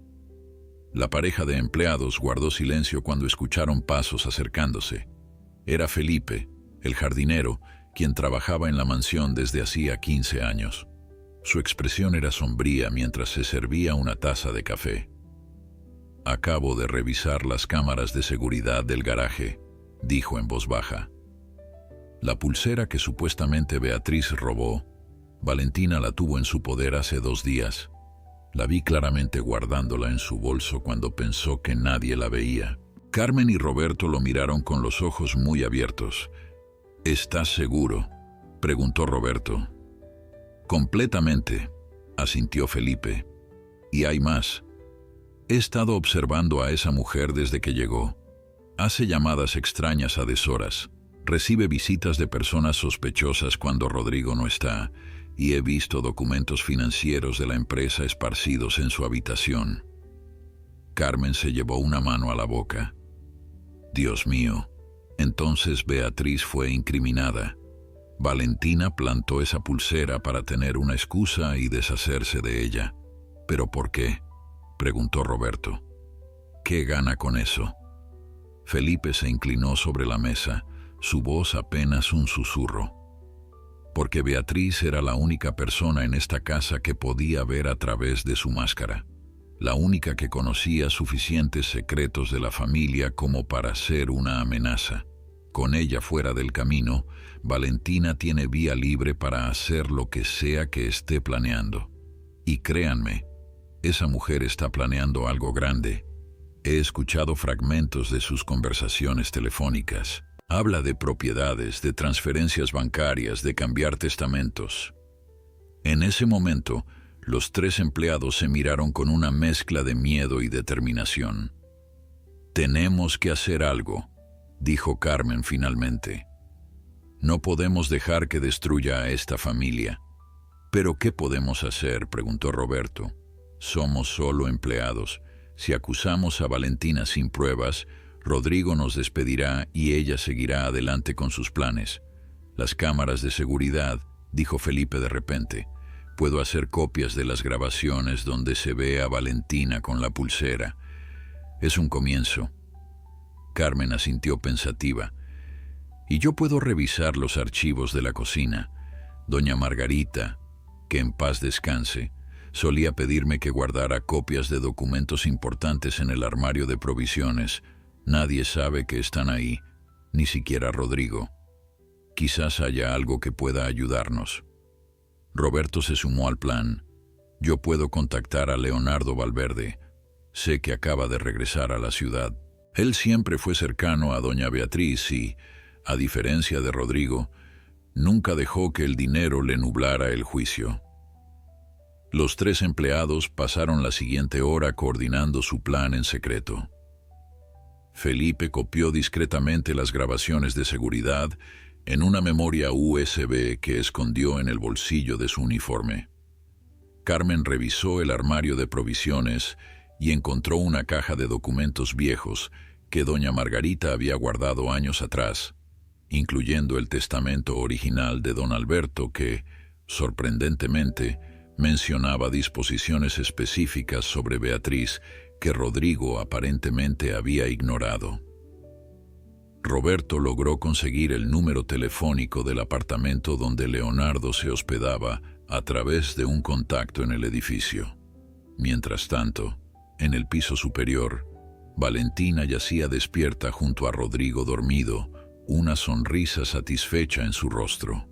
La pareja de empleados guardó silencio cuando escucharon pasos acercándose. Era Felipe, el jardinero, quien trabajaba en la mansión desde hacía 15 años. Su expresión era sombría mientras se servía una taza de café. «Acabo de revisar las cámaras de seguridad del garaje», dijo en voz baja. La pulsera que supuestamente Beatriz robó, Valentina la tuvo en su poder hace 2 días. La vi claramente guardándola en su bolso cuando pensó que nadie la veía. Carmen y Roberto lo miraron con los ojos muy abiertos. «¿Estás seguro?», preguntó Roberto. «Completamente», asintió Felipe. «Y hay más. He estado observando a esa mujer desde que llegó. Hace llamadas extrañas a deshoras. Recibe visitas de personas sospechosas cuando Rodrigo no está, y he visto documentos financieros de la empresa esparcidos en su habitación. Carmen se llevó una mano a la boca. Dios mío, entonces Beatriz fue incriminada. Valentina plantó esa pulsera para tener una excusa y deshacerse de ella. ¿Pero por qué?, preguntó Roberto. ¿Qué gana con eso? Felipe se inclinó sobre la mesa, su voz apenas un susurro. Porque Beatriz era la única persona en esta casa que podía ver a través de su máscara, la única que conocía suficientes secretos de la familia como para ser una amenaza. Con ella fuera del camino, Valentina tiene vía libre para hacer lo que sea que esté planeando. Y créanme, esa mujer está planeando algo grande. He escuchado fragmentos de sus conversaciones telefónicas. Habla de propiedades, de transferencias bancarias, de cambiar testamentos. En ese momento, los 3 empleados se miraron con una mezcla de miedo y determinación. «Tenemos que hacer algo», dijo Carmen finalmente. «No podemos dejar que destruya a esta familia». «¿Pero qué podemos hacer?», preguntó Roberto. «Somos solo empleados. Si acusamos a Valentina sin pruebas, Rodrigo nos despedirá y ella seguirá adelante con sus planes». «Las cámaras de seguridad», dijo Felipe de repente. «Puedo hacer copias de las grabaciones donde se ve a Valentina con la pulsera. Es un comienzo». Carmen asintió pensativa. «Y yo puedo revisar los archivos de la cocina. Doña Margarita, que en paz descanse, solía pedirme que guardara copias de documentos importantes en el armario de provisiones. Nadie sabe que están ahí, ni siquiera Rodrigo. Quizás haya algo que pueda ayudarnos». Roberto se sumó al plan. «Yo puedo contactar a Leonardo Valverde. Sé que acaba de regresar a la ciudad. Él siempre fue cercano a doña Beatriz y, a diferencia de Rodrigo, nunca dejó que el dinero le nublara el juicio». Los 3 empleados pasaron la siguiente hora coordinando su plan en secreto. Felipe copió discretamente las grabaciones de seguridad en una memoria USB que escondió en el bolsillo de su uniforme. Carmen revisó el armario de provisiones y encontró una caja de documentos viejos que doña Margarita había guardado años atrás, incluyendo el testamento original de don Alberto que, sorprendentemente, mencionaba disposiciones específicas sobre Beatriz que Rodrigo aparentemente había ignorado. Roberto logró conseguir el número telefónico del apartamento donde Leonardo se hospedaba a través de un contacto en el edificio. Mientras tanto, en el piso superior, Valentina yacía despierta junto a Rodrigo dormido, una sonrisa satisfecha en su rostro.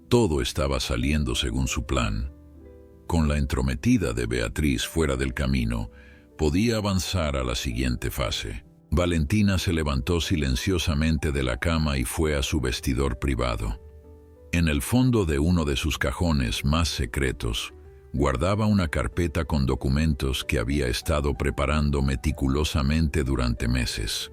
Todo estaba saliendo según su plan. Con la entrometida de Beatriz fuera del camino, podía avanzar a la siguiente fase. Valentina se levantó silenciosamente de la cama y fue a su vestidor privado. En el fondo de uno de sus cajones más secretos, guardaba una carpeta con documentos que había estado preparando meticulosamente durante meses.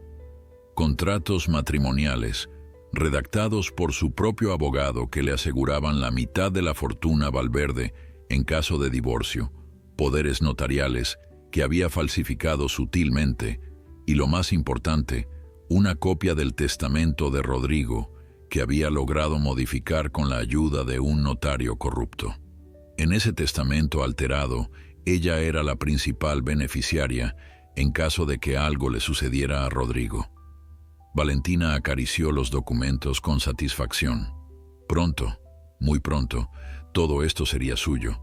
Contratos matrimoniales, redactados por su propio abogado que le aseguraban la mitad de la fortuna a Valverde en caso de divorcio, poderes notariales que había falsificado sutilmente y, lo más importante, una copia del testamento de Rodrigo que había logrado modificar con la ayuda de un notario corrupto. En ese testamento alterado, ella era la principal beneficiaria en caso de que algo le sucediera a Rodrigo. Valentina acarició los documentos con satisfacción. Pronto, muy pronto, todo esto sería suyo.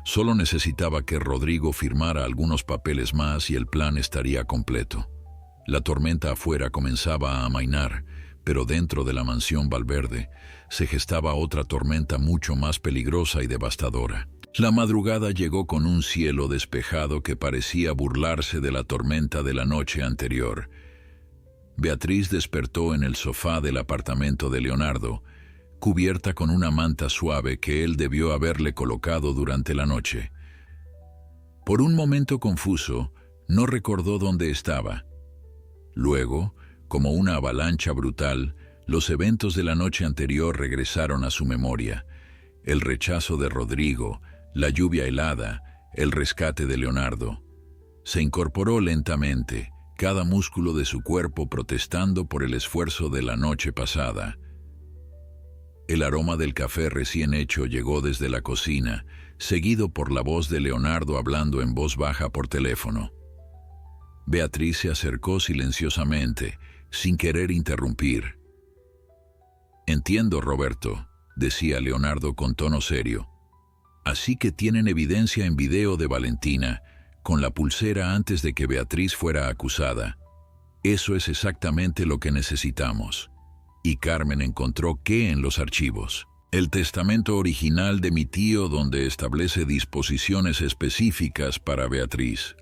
Solo necesitaba que Rodrigo firmara algunos papeles más y el plan estaría completo. La tormenta afuera comenzaba a amainar, pero dentro de la mansión Valverde se gestaba otra tormenta mucho más peligrosa y devastadora. La madrugada llegó con un cielo despejado que parecía burlarse de la tormenta de la noche anterior. Beatriz despertó en el sofá del apartamento de Leonardo, cubierta con una manta suave que él debió haberle colocado durante la noche. Por un momento confuso, No recordó dónde estaba. Luego, como una avalancha brutal, los eventos de la noche anterior regresaron a su memoria. El rechazo de Rodrigo, la lluvia helada, el rescate de Leonardo. Se incorporó lentamente, cada músculo de su cuerpo protestando por el esfuerzo de la noche pasada. El aroma del café recién hecho llegó desde la cocina, seguido por la voz de Leonardo hablando en voz baja por teléfono. Beatriz se acercó silenciosamente, sin querer interrumpir. «Entiendo, Roberto», decía Leonardo con tono serio. «Así que tienen evidencia en video de Valentina, con la pulsera antes de que Beatriz fuera acusada. Eso es exactamente lo que necesitamos». Y Carmen encontró qué en los archivos. El testamento original de mi tío, donde establece disposiciones específicas para Beatriz.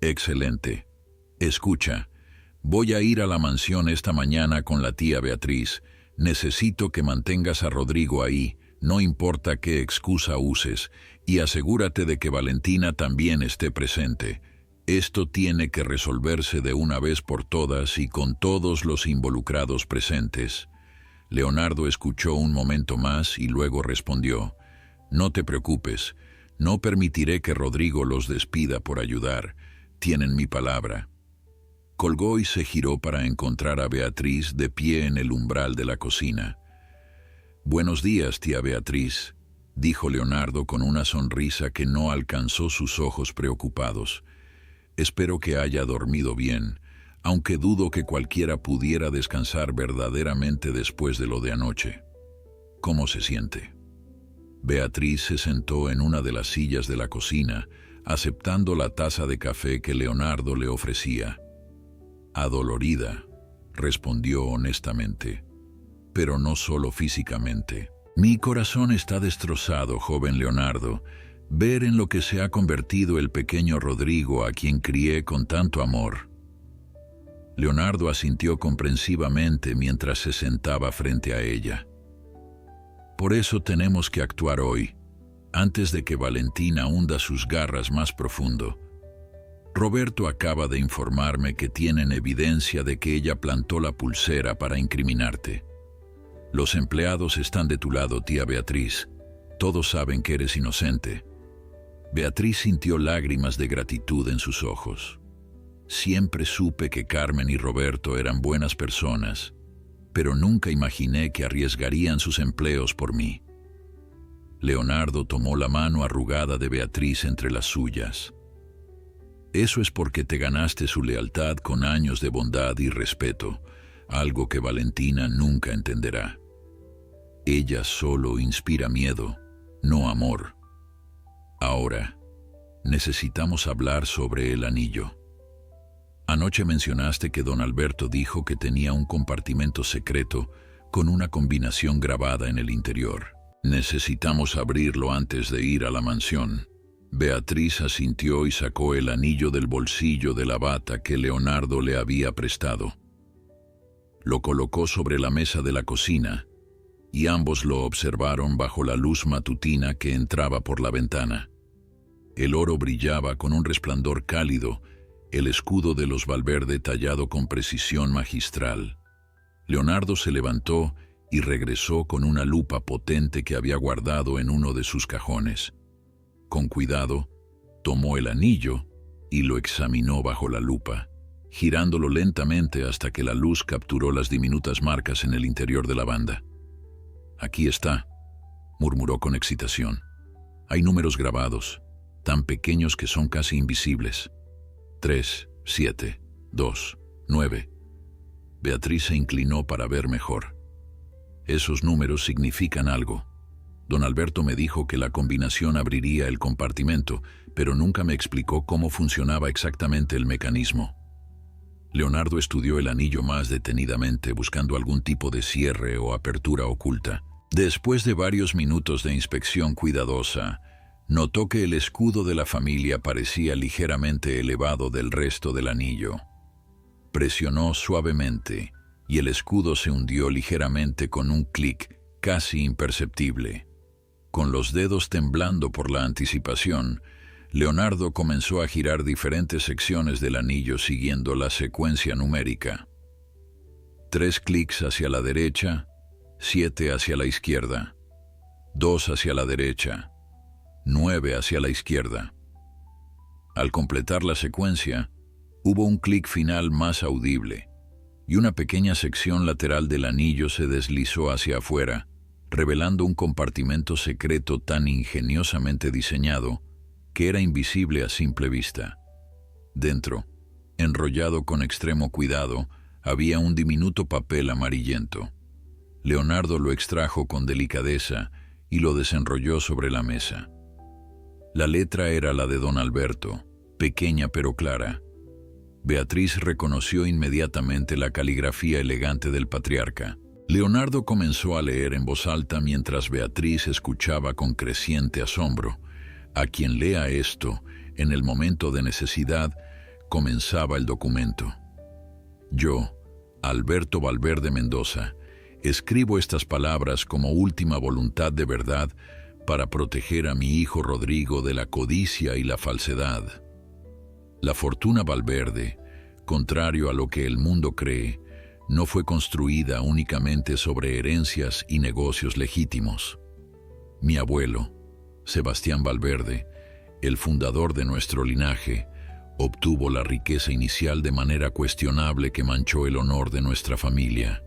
Excelente. Escucha, voy a ir a la mansión esta mañana con la tía Beatriz. Necesito que mantengas a Rodrigo ahí, no importa qué excusa uses, y asegúrate de que Valentina también esté presente. Esto tiene que resolverse de una vez por todas y con todos los involucrados presentes. Leonardo escuchó un momento más y luego respondió: «No te preocupes, no permitiré que Rodrigo los despida por ayudar. Tienen mi palabra». Colgó y se giró para encontrar a Beatriz de pie en el umbral de la cocina. «Buenos días, tía Beatriz», dijo Leonardo con una sonrisa que no alcanzó sus ojos preocupados. «Espero que haya dormido bien, aunque dudo que cualquiera pudiera descansar verdaderamente después de lo de anoche. ¿Cómo se siente?». Beatriz se sentó en una de las sillas de la cocina, aceptando la taza de café que Leonardo le ofrecía. «Adolorida», respondió honestamente, «pero no solo físicamente. Mi corazón está destrozado, joven Leonardo. Ver en lo que se ha convertido el pequeño Rodrigo, a quien crié con tanto amor». Leonardo asintió comprensivamente mientras se sentaba frente a ella. «Por eso tenemos que actuar hoy, antes de que Valentina hunda sus garras más profundo. Roberto acaba de informarme que tienen evidencia de que ella plantó la pulsera para incriminarte. Los empleados están de tu lado, tía Beatriz. Todos saben que eres inocente». Beatriz sintió lágrimas de gratitud en sus ojos. «Siempre supe que Carmen y Roberto eran buenas personas, pero nunca imaginé que arriesgarían sus empleos por mí». Leonardo tomó la mano arrugada de Beatriz entre las suyas. «Eso es porque te ganaste su lealtad con años de bondad y respeto, algo que Valentina nunca entenderá. Ella solo inspira miedo, no amor. Ahora, necesitamos hablar sobre el anillo. Anoche mencionaste que don Alberto dijo que tenía un compartimento secreto con una combinación grabada en el interior. Necesitamos abrirlo antes de ir a la mansión». Beatriz asintió y sacó el anillo del bolsillo de la bata que Leonardo le había prestado. Lo colocó sobre la mesa de la cocina, y ambos lo observaron bajo la luz matutina que entraba por la ventana. El oro brillaba con un resplandor cálido, el escudo de los Valverde tallado con precisión magistral. Leonardo se levantó y regresó con una lupa potente que había guardado en uno de sus cajones. Con cuidado, tomó el anillo y lo examinó bajo la lupa, girándolo lentamente hasta que la luz capturó las diminutas marcas en el interior de la banda. «Aquí está», murmuró con excitación. «Hay números grabados, tan pequeños que son casi invisibles. 3, 7, 2, 9. Beatriz se inclinó para ver mejor. «Esos números significan algo. Don Alberto me dijo que la combinación abriría el compartimento, pero nunca me explicó cómo funcionaba exactamente el mecanismo». Leonardo estudió el anillo más detenidamente, buscando algún tipo de cierre o apertura oculta. Después de varios minutos de inspección cuidadosa, notó que el escudo de la familia parecía ligeramente elevado del resto del anillo. Presionó suavemente, y el escudo se hundió ligeramente con un clic casi imperceptible. Con los dedos temblando por la anticipación, Leonardo comenzó a girar diferentes secciones del anillo siguiendo la secuencia numérica. 3 clics hacia la derecha, 7 hacia la izquierda, 2 hacia la derecha, 9 hacia la izquierda. Al completar la secuencia, hubo un clic final más audible, y una pequeña sección lateral del anillo se deslizó hacia afuera, revelando un compartimento secreto tan ingeniosamente diseñado que era invisible a simple vista. Dentro, enrollado con extremo cuidado, había un diminuto papel amarillento. Leonardo lo extrajo con delicadeza y lo desenrolló sobre la mesa. La letra era la de don Alberto, pequeña pero clara. Beatriz reconoció inmediatamente la caligrafía elegante del patriarca. Leonardo comenzó a leer en voz alta mientras Beatriz escuchaba con creciente asombro. A quien lea esto, en el momento de necesidad, comenzaba el documento. Yo, Alberto Valverde Mendoza, escribo estas palabras como última voluntad de verdad para proteger a mi hijo Rodrigo de la codicia y la falsedad. La fortuna Valverde, contrario a lo que el mundo cree, no fue construida únicamente sobre herencias y negocios legítimos. Mi abuelo, Sebastián Valverde, el fundador de nuestro linaje, obtuvo la riqueza inicial de manera cuestionable que manchó el honor de nuestra familia.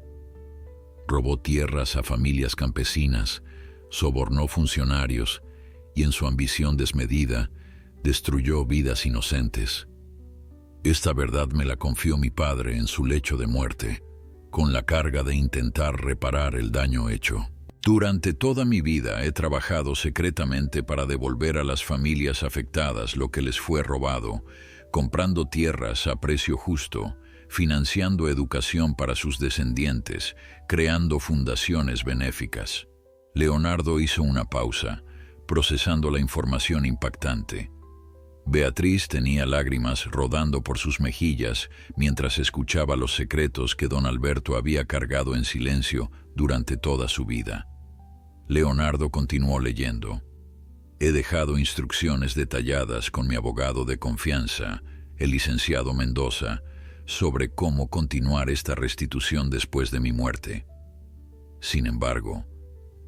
Robó tierras a familias campesinas, sobornó funcionarios y en su ambición desmedida destruyó vidas inocentes. Esta verdad me la confió mi padre en su lecho de muerte, con la carga de intentar reparar el daño hecho. Durante toda mi vida he trabajado secretamente para devolver a las familias afectadas lo que les fue robado, comprando tierras a precio justo, financiando educación para sus descendientes, creando fundaciones benéficas. Leonardo hizo una pausa, procesando la información impactante. Beatriz tenía lágrimas rodando por sus mejillas mientras escuchaba los secretos que don Alberto había cargado en silencio durante toda su vida. Leonardo continuó leyendo. He dejado instrucciones detalladas con mi abogado de confianza, el licenciado Mendoza, sobre cómo continuar esta restitución después de mi muerte. Sin embargo,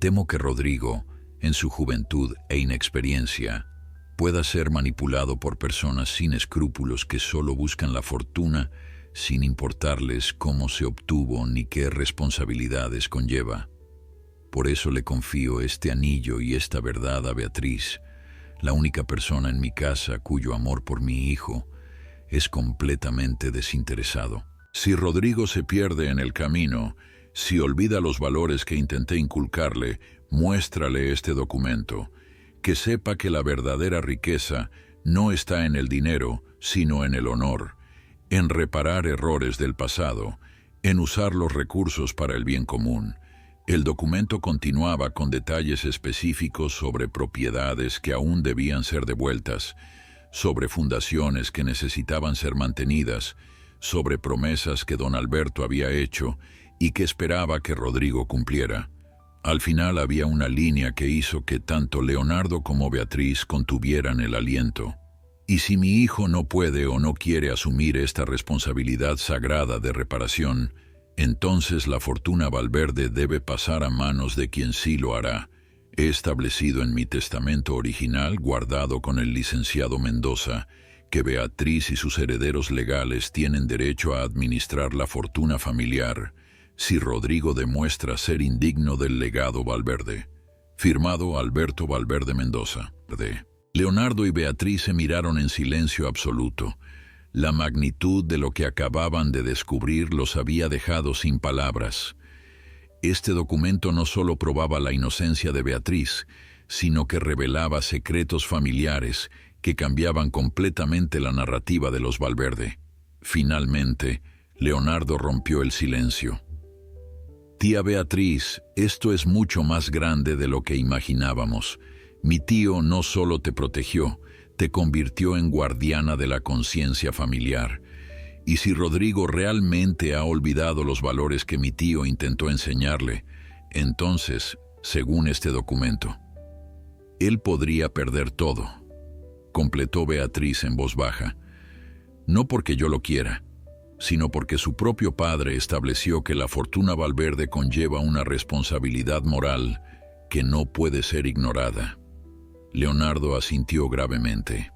temo que Rodrigo, en su juventud e inexperiencia, pueda ser manipulado por personas sin escrúpulos que solo buscan la fortuna sin importarles cómo se obtuvo ni qué responsabilidades conlleva. Por eso le confío este anillo y esta verdad a Beatriz, la única persona en mi casa cuyo amor por mi hijo es completamente desinteresado. Si Rodrigo se pierde en el camino, si olvida los valores que intenté inculcarle, muéstrale este documento. Que sepa que la verdadera riqueza no está en el dinero, sino en el honor, en reparar errores del pasado, en usar los recursos para el bien común. El documento continuaba con detalles específicos sobre propiedades que aún debían ser devueltas, sobre fundaciones que necesitaban ser mantenidas, sobre promesas que don Alberto había hecho y que esperaba que Rodrigo cumpliera. Al final había una línea que hizo que tanto Leonardo como Beatriz contuvieran el aliento. Y si mi hijo no puede o no quiere asumir esta responsabilidad sagrada de reparación, entonces la fortuna Valverde debe pasar a manos de quien sí lo hará. He establecido en mi testamento original, guardado con el licenciado Mendoza, que Beatriz y sus herederos legales tienen derecho a administrar la fortuna familiar, si Rodrigo demuestra ser indigno del legado Valverde. Firmado Alberto Valverde Mendoza. Leonardo y Beatriz se miraron en silencio absoluto. La magnitud de lo que acababan de descubrir los había dejado sin palabras. Este documento no solo probaba la inocencia de Beatriz, sino que revelaba secretos familiares que cambiaban completamente la narrativa de los Valverde. Finalmente, Leonardo rompió el silencio. Tía Beatriz, esto es mucho más grande de lo que imaginábamos. Mi tío no solo te protegió, te convirtió en guardiana de la conciencia familiar. Y si Rodrigo realmente ha olvidado los valores que mi tío intentó enseñarle, entonces, según este documento, él podría perder todo. completó Beatriz en voz baja. No porque yo lo quiera, sino porque su propio padre estableció que la fortuna Valverde conlleva una responsabilidad moral que no puede ser ignorada. Leonardo asintió gravemente.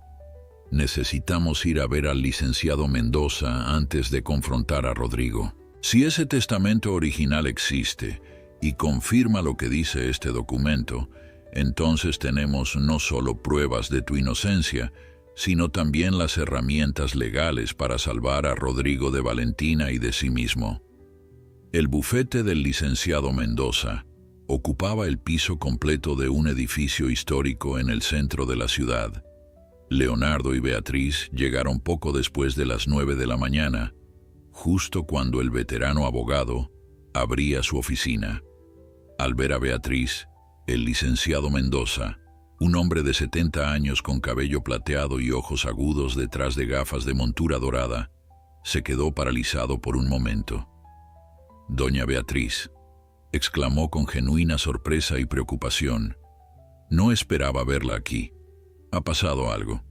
Necesitamos ir a ver al licenciado Mendoza antes de confrontar a Rodrigo. Si ese testamento original existe y confirma lo que dice este documento, entonces tenemos no solo pruebas de tu inocencia, sino también las herramientas legales para salvar a Rodrigo de Valentina y de sí mismo. El bufete del licenciado Mendoza ocupaba el piso completo de un edificio histórico en el centro de la ciudad. Leonardo y Beatriz llegaron poco después de las 9 de la mañana, justo cuando el veterano abogado abría su oficina. Al ver a Beatriz, el licenciado Mendoza, un hombre de 70 años con cabello plateado y ojos agudos detrás de gafas de montura dorada, se quedó paralizado por un momento. «Doña Beatriz», exclamó con genuina sorpresa y preocupación. «No esperaba verla aquí. ¿Ha pasado algo?»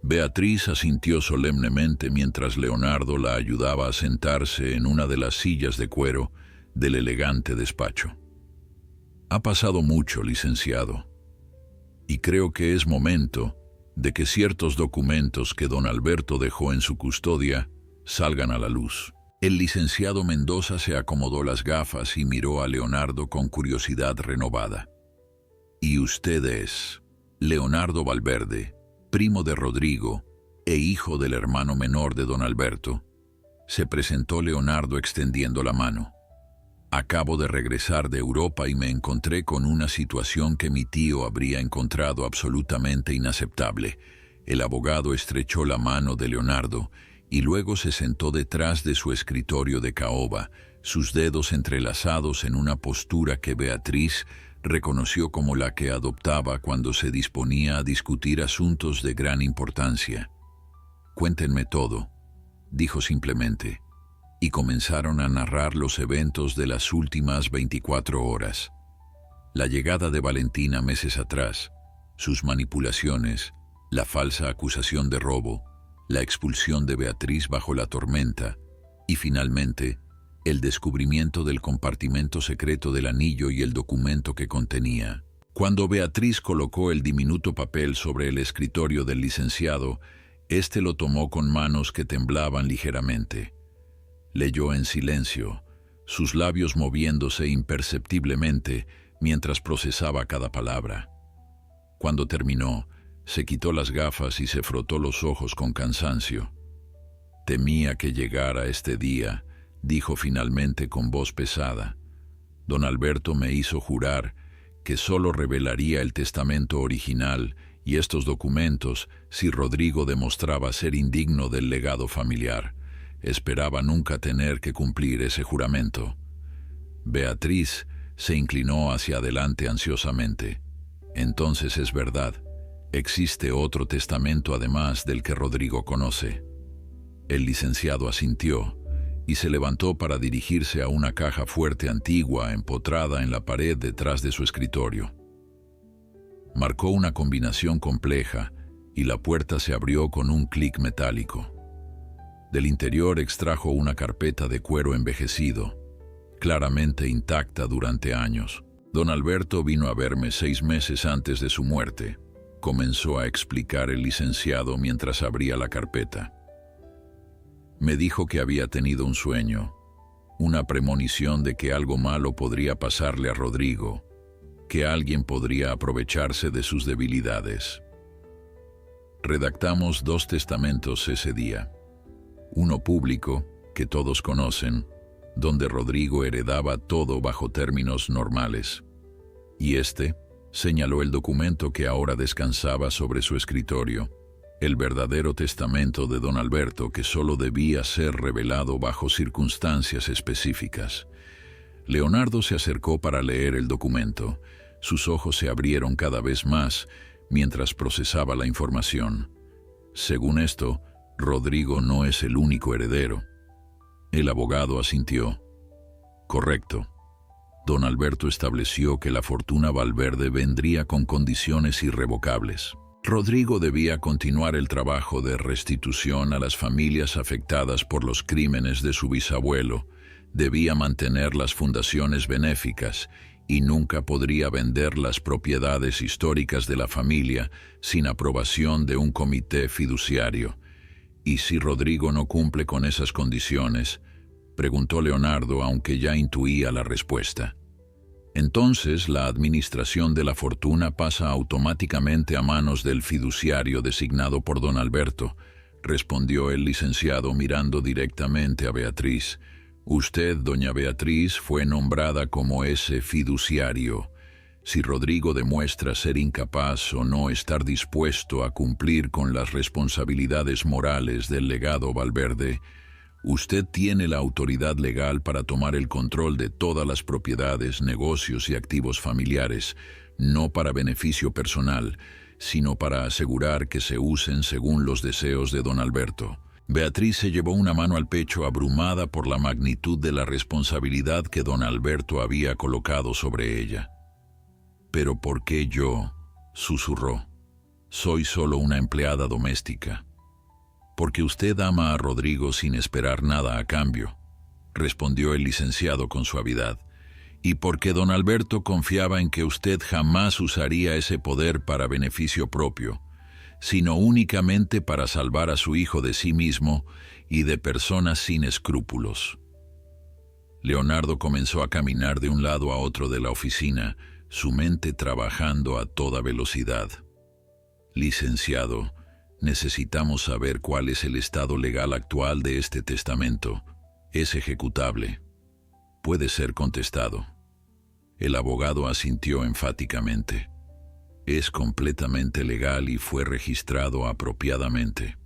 Beatriz asintió solemnemente mientras Leonardo la ayudaba a sentarse en una de las sillas de cuero del elegante despacho. «Ha pasado mucho, licenciado, y creo que es momento de que ciertos documentos que don Alberto dejó en su custodia salgan a la luz». El licenciado Mendoza se acomodó las gafas y miró a Leonardo con curiosidad renovada. «¿Y usted es Leonardo Valverde, primo de Rodrigo e hijo del hermano menor de don Alberto?» Se presentó Leonardo extendiendo la mano. «Acabo de regresar de Europa y me encontré con una situación que mi tío habría encontrado absolutamente inaceptable». El abogado estrechó la mano de Leonardo y luego se sentó detrás de su escritorio de caoba, sus dedos entrelazados en una postura que Beatriz reconoció como la que adoptaba cuando se disponía a discutir asuntos de gran importancia. «Cuéntenme todo», dijo simplemente, y comenzaron a narrar los eventos de las últimas 24 horas. La llegada de Valentina meses atrás, sus manipulaciones, la falsa acusación de robo, la expulsión de Beatriz bajo la tormenta y, finalmente, el descubrimiento del compartimento secreto del anillo y el documento que contenía. Cuando Beatriz colocó el diminuto papel sobre el escritorio del licenciado, éste lo tomó con manos que temblaban ligeramente. Leyó en silencio, sus labios moviéndose imperceptiblemente mientras procesaba cada palabra. Cuando terminó, se quitó las gafas y se frotó los ojos con cansancio. «Temía que llegara este día», dijo finalmente con voz pesada. «Don Alberto me hizo jurar que solo revelaría el testamento original y estos documentos si Rodrigo demostraba ser indigno del legado familiar. Esperaba nunca tener que cumplir ese juramento». Beatriz se inclinó hacia adelante ansiosamente. «Entonces es verdad. Existe otro testamento además del que Rodrigo conoce». El licenciado asintió y se levantó para dirigirse a una caja fuerte antigua empotrada en la pared detrás de su escritorio. Marcó una combinación compleja y la puerta se abrió con un clic metálico. Del interior extrajo una carpeta de cuero envejecido, claramente intacta durante años. «Don Alberto vino a verme 6 meses antes de su muerte», comenzó a explicar el licenciado mientras abría la carpeta. «Me dijo que había tenido un sueño, una premonición de que algo malo podría pasarle a Rodrigo, que alguien podría aprovecharse de sus debilidades. Redactamos 2 testamentos ese día. Uno público, que todos conocen, donde Rodrigo heredaba todo bajo términos normales. Y este, señaló el documento que ahora descansaba sobre su escritorio, el verdadero testamento de don Alberto que solo debía ser revelado bajo circunstancias específicas. Leonardo se acercó para leer el documento. Sus ojos se abrieron cada vez más mientras procesaba la información. Según esto, Rodrigo no es el único heredero. El abogado asintió. Correcto. Don Alberto estableció que la fortuna Valverde vendría con condiciones irrevocables. Rodrigo debía continuar el trabajo de restitución a las familias afectadas por los crímenes de su bisabuelo, debía mantener las fundaciones benéficas y nunca podría vender las propiedades históricas de la familia sin aprobación de un comité fiduciario. ¿Y si Rodrigo no cumple con esas condiciones?, preguntó Leonardo, aunque ya intuía la respuesta. Entonces la administración de la fortuna pasa automáticamente a manos del fiduciario designado por don Alberto, respondió el licenciado mirando directamente a Beatriz. Usted, doña Beatriz, fue nombrada como ese fiduciario. Si Rodrigo demuestra ser incapaz o no estar dispuesto a cumplir con las responsabilidades morales del legado Valverde, usted tiene la autoridad legal para tomar el control de todas las propiedades, negocios y activos familiares, no para beneficio personal, sino para asegurar que se usen según los deseos de don Alberto. Beatriz se llevó una mano al pecho, abrumada por la magnitud de la responsabilidad que don Alberto había colocado sobre ella. «¿Pero por qué yo?», susurró. «Soy solo una empleada doméstica». «Porque usted ama a Rodrigo sin esperar nada a cambio», respondió el licenciado con suavidad, «y porque don Alberto confiaba en que usted jamás usaría ese poder para beneficio propio, sino únicamente para salvar a su hijo de sí mismo y de personas sin escrúpulos». Leonardo comenzó a caminar de un lado a otro de la oficina, su mente trabajando a toda velocidad. «Licenciado, necesitamos saber cuál es el estado legal actual de este testamento. ¿Es ejecutable? Puede ser contestado». El abogado asintió enfáticamente. «Es completamente legal y fue registrado apropiadamente.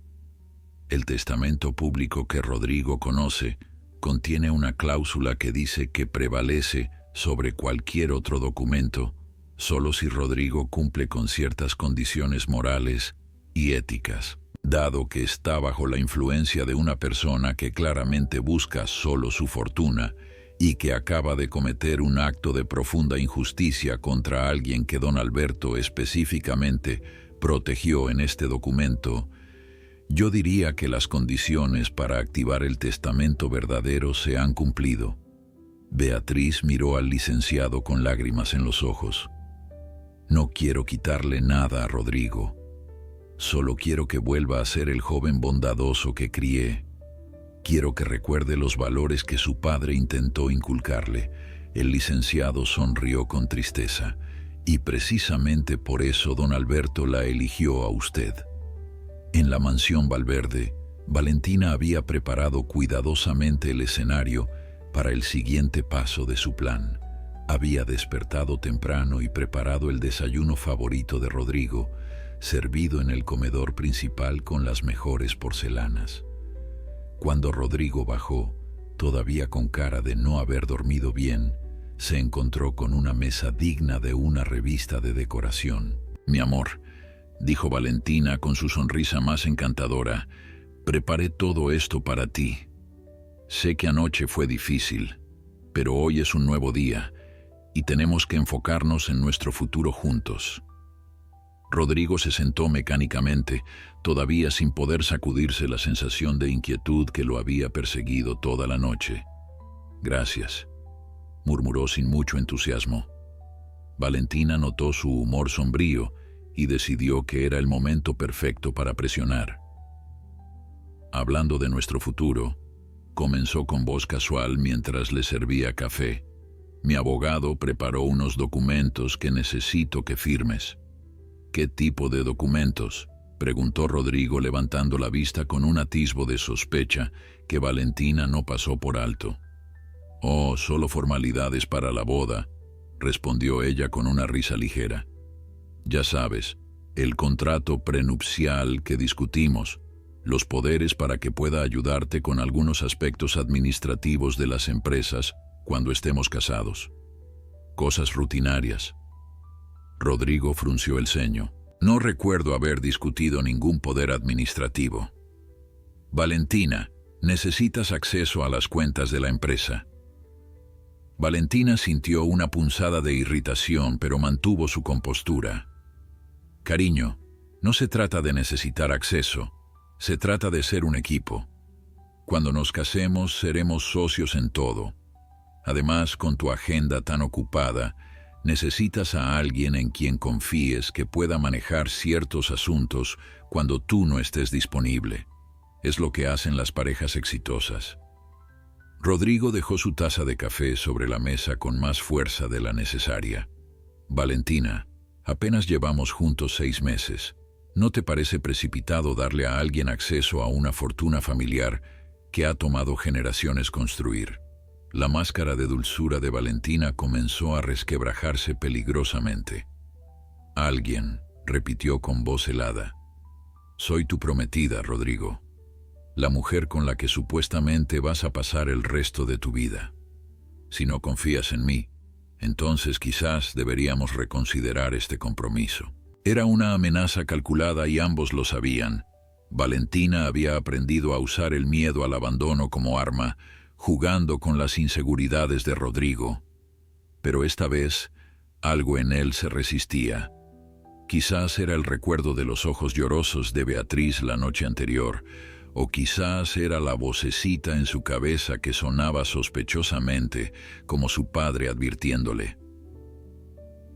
El testamento público que Rodrigo conoce contiene una cláusula que dice que prevalece sobre cualquier otro documento solo si Rodrigo cumple con ciertas condiciones morales y éticas. Dado que está bajo la influencia de una persona que claramente busca solo su fortuna y que acaba de cometer un acto de profunda injusticia contra alguien que don Alberto específicamente protegió en este documento, yo diría que las condiciones para activar el testamento verdadero se han cumplido». Beatriz miró al licenciado con lágrimas en los ojos. «No quiero quitarle nada a Rodrigo. Solo quiero que vuelva a ser el joven bondadoso que crié. Quiero que recuerde los valores que su padre intentó inculcarle». El licenciado sonrió con tristeza. «Y precisamente por eso don Alberto la eligió a usted». En la mansión Valverde, Valentina había preparado cuidadosamente el escenario para el siguiente paso de su plan. Había despertado temprano y preparado el desayuno favorito de Rodrigo, servido en el comedor principal con las mejores porcelanas. Cuando Rodrigo bajó, todavía con cara de no haber dormido bien, se encontró con una mesa digna de una revista de decoración. «Mi amor», dijo Valentina con su sonrisa más encantadora, «preparé todo esto para ti. Sé que anoche fue difícil, pero hoy es un nuevo día y tenemos que enfocarnos en nuestro futuro juntos». Rodrigo se sentó mecánicamente, todavía sin poder sacudirse la sensación de inquietud que lo había perseguido toda la noche. «Gracias», murmuró sin mucho entusiasmo. Valentina notó su humor sombrío y decidió que era el momento perfecto para presionar. «Hablando de nuestro futuro», comenzó con voz casual mientras le servía café, «mi abogado preparó unos documentos que necesito que firmes». «¿Qué tipo de documentos?», preguntó Rodrigo levantando la vista con un atisbo de sospecha que Valentina no pasó por alto. «Oh, solo formalidades para la boda», respondió ella con una risa ligera. «Ya sabes, el contrato prenupcial que discutimos, los poderes para que pueda ayudarte con algunos aspectos administrativos de las empresas cuando estemos casados. Cosas rutinarias». Rodrigo frunció el ceño. «No recuerdo haber discutido ningún poder administrativo». «Valentina, necesitas acceso a las cuentas de la empresa». Valentina sintió una punzada de irritación, pero mantuvo su compostura. «Cariño, No se trata de necesitar acceso, se trata de ser un equipo. Cuando nos casemos, seremos socios en todo. Además, con tu agenda tan ocupada, necesitas a alguien en quien confíes que pueda manejar ciertos asuntos cuando tú no estés disponible. Es lo que hacen las parejas exitosas. Rodrigo dejó su taza de café sobre la mesa con más fuerza de la necesaria. Valentina, apenas llevamos juntos 6 meses. ¿No te parece precipitado darle a alguien acceso a una fortuna familiar que ha tomado generaciones construir? La máscara de dulzura de Valentina comenzó a resquebrajarse peligrosamente. Alguien, repitió con voz helada. Soy tu prometida, Rodrigo. La mujer con la que supuestamente vas a pasar el resto de tu vida. Si no confías en mí, entonces quizás deberíamos reconsiderar este compromiso. Era una amenaza calculada y ambos lo sabían. Valentina había aprendido a usar el miedo al abandono como arma, jugando con las inseguridades de Rodrigo. Pero esta vez, algo en él se resistía. Quizás era el recuerdo de los ojos llorosos de Beatriz la noche anterior, o quizás era la vocecita en su cabeza que sonaba sospechosamente, como su padre advirtiéndole.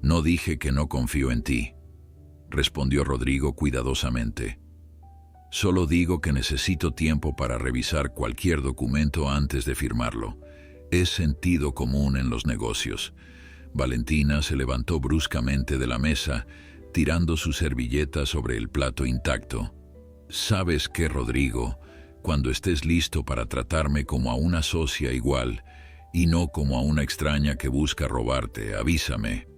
No dije que no confío en ti, respondió Rodrigo cuidadosamente. Solo digo que necesito tiempo para revisar cualquier documento antes de firmarlo. Es sentido común en los negocios. Valentina se levantó bruscamente de la mesa, tirando su servilleta sobre el plato intacto. ¿Sabes qué, Rodrigo? Cuando estés listo para tratarme como a una socia igual y no como a una extraña que busca robarte, avísame.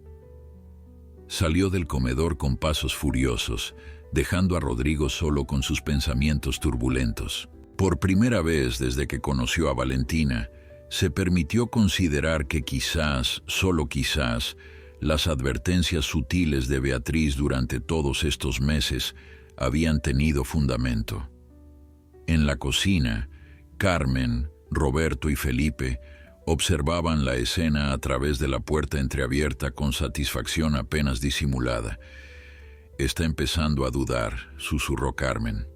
Salió del comedor con pasos furiosos, dejando a Rodrigo solo con sus pensamientos turbulentos. Por primera vez desde que conoció a Valentina, se permitió considerar que quizás, solo quizás, las advertencias sutiles de Beatriz durante todos estos meses habían tenido fundamento. En la cocina, Carmen, Roberto y Felipe observaban la escena a través de la puerta entreabierta con satisfacción apenas disimulada. Está empezando a dudar, susurró Carmen.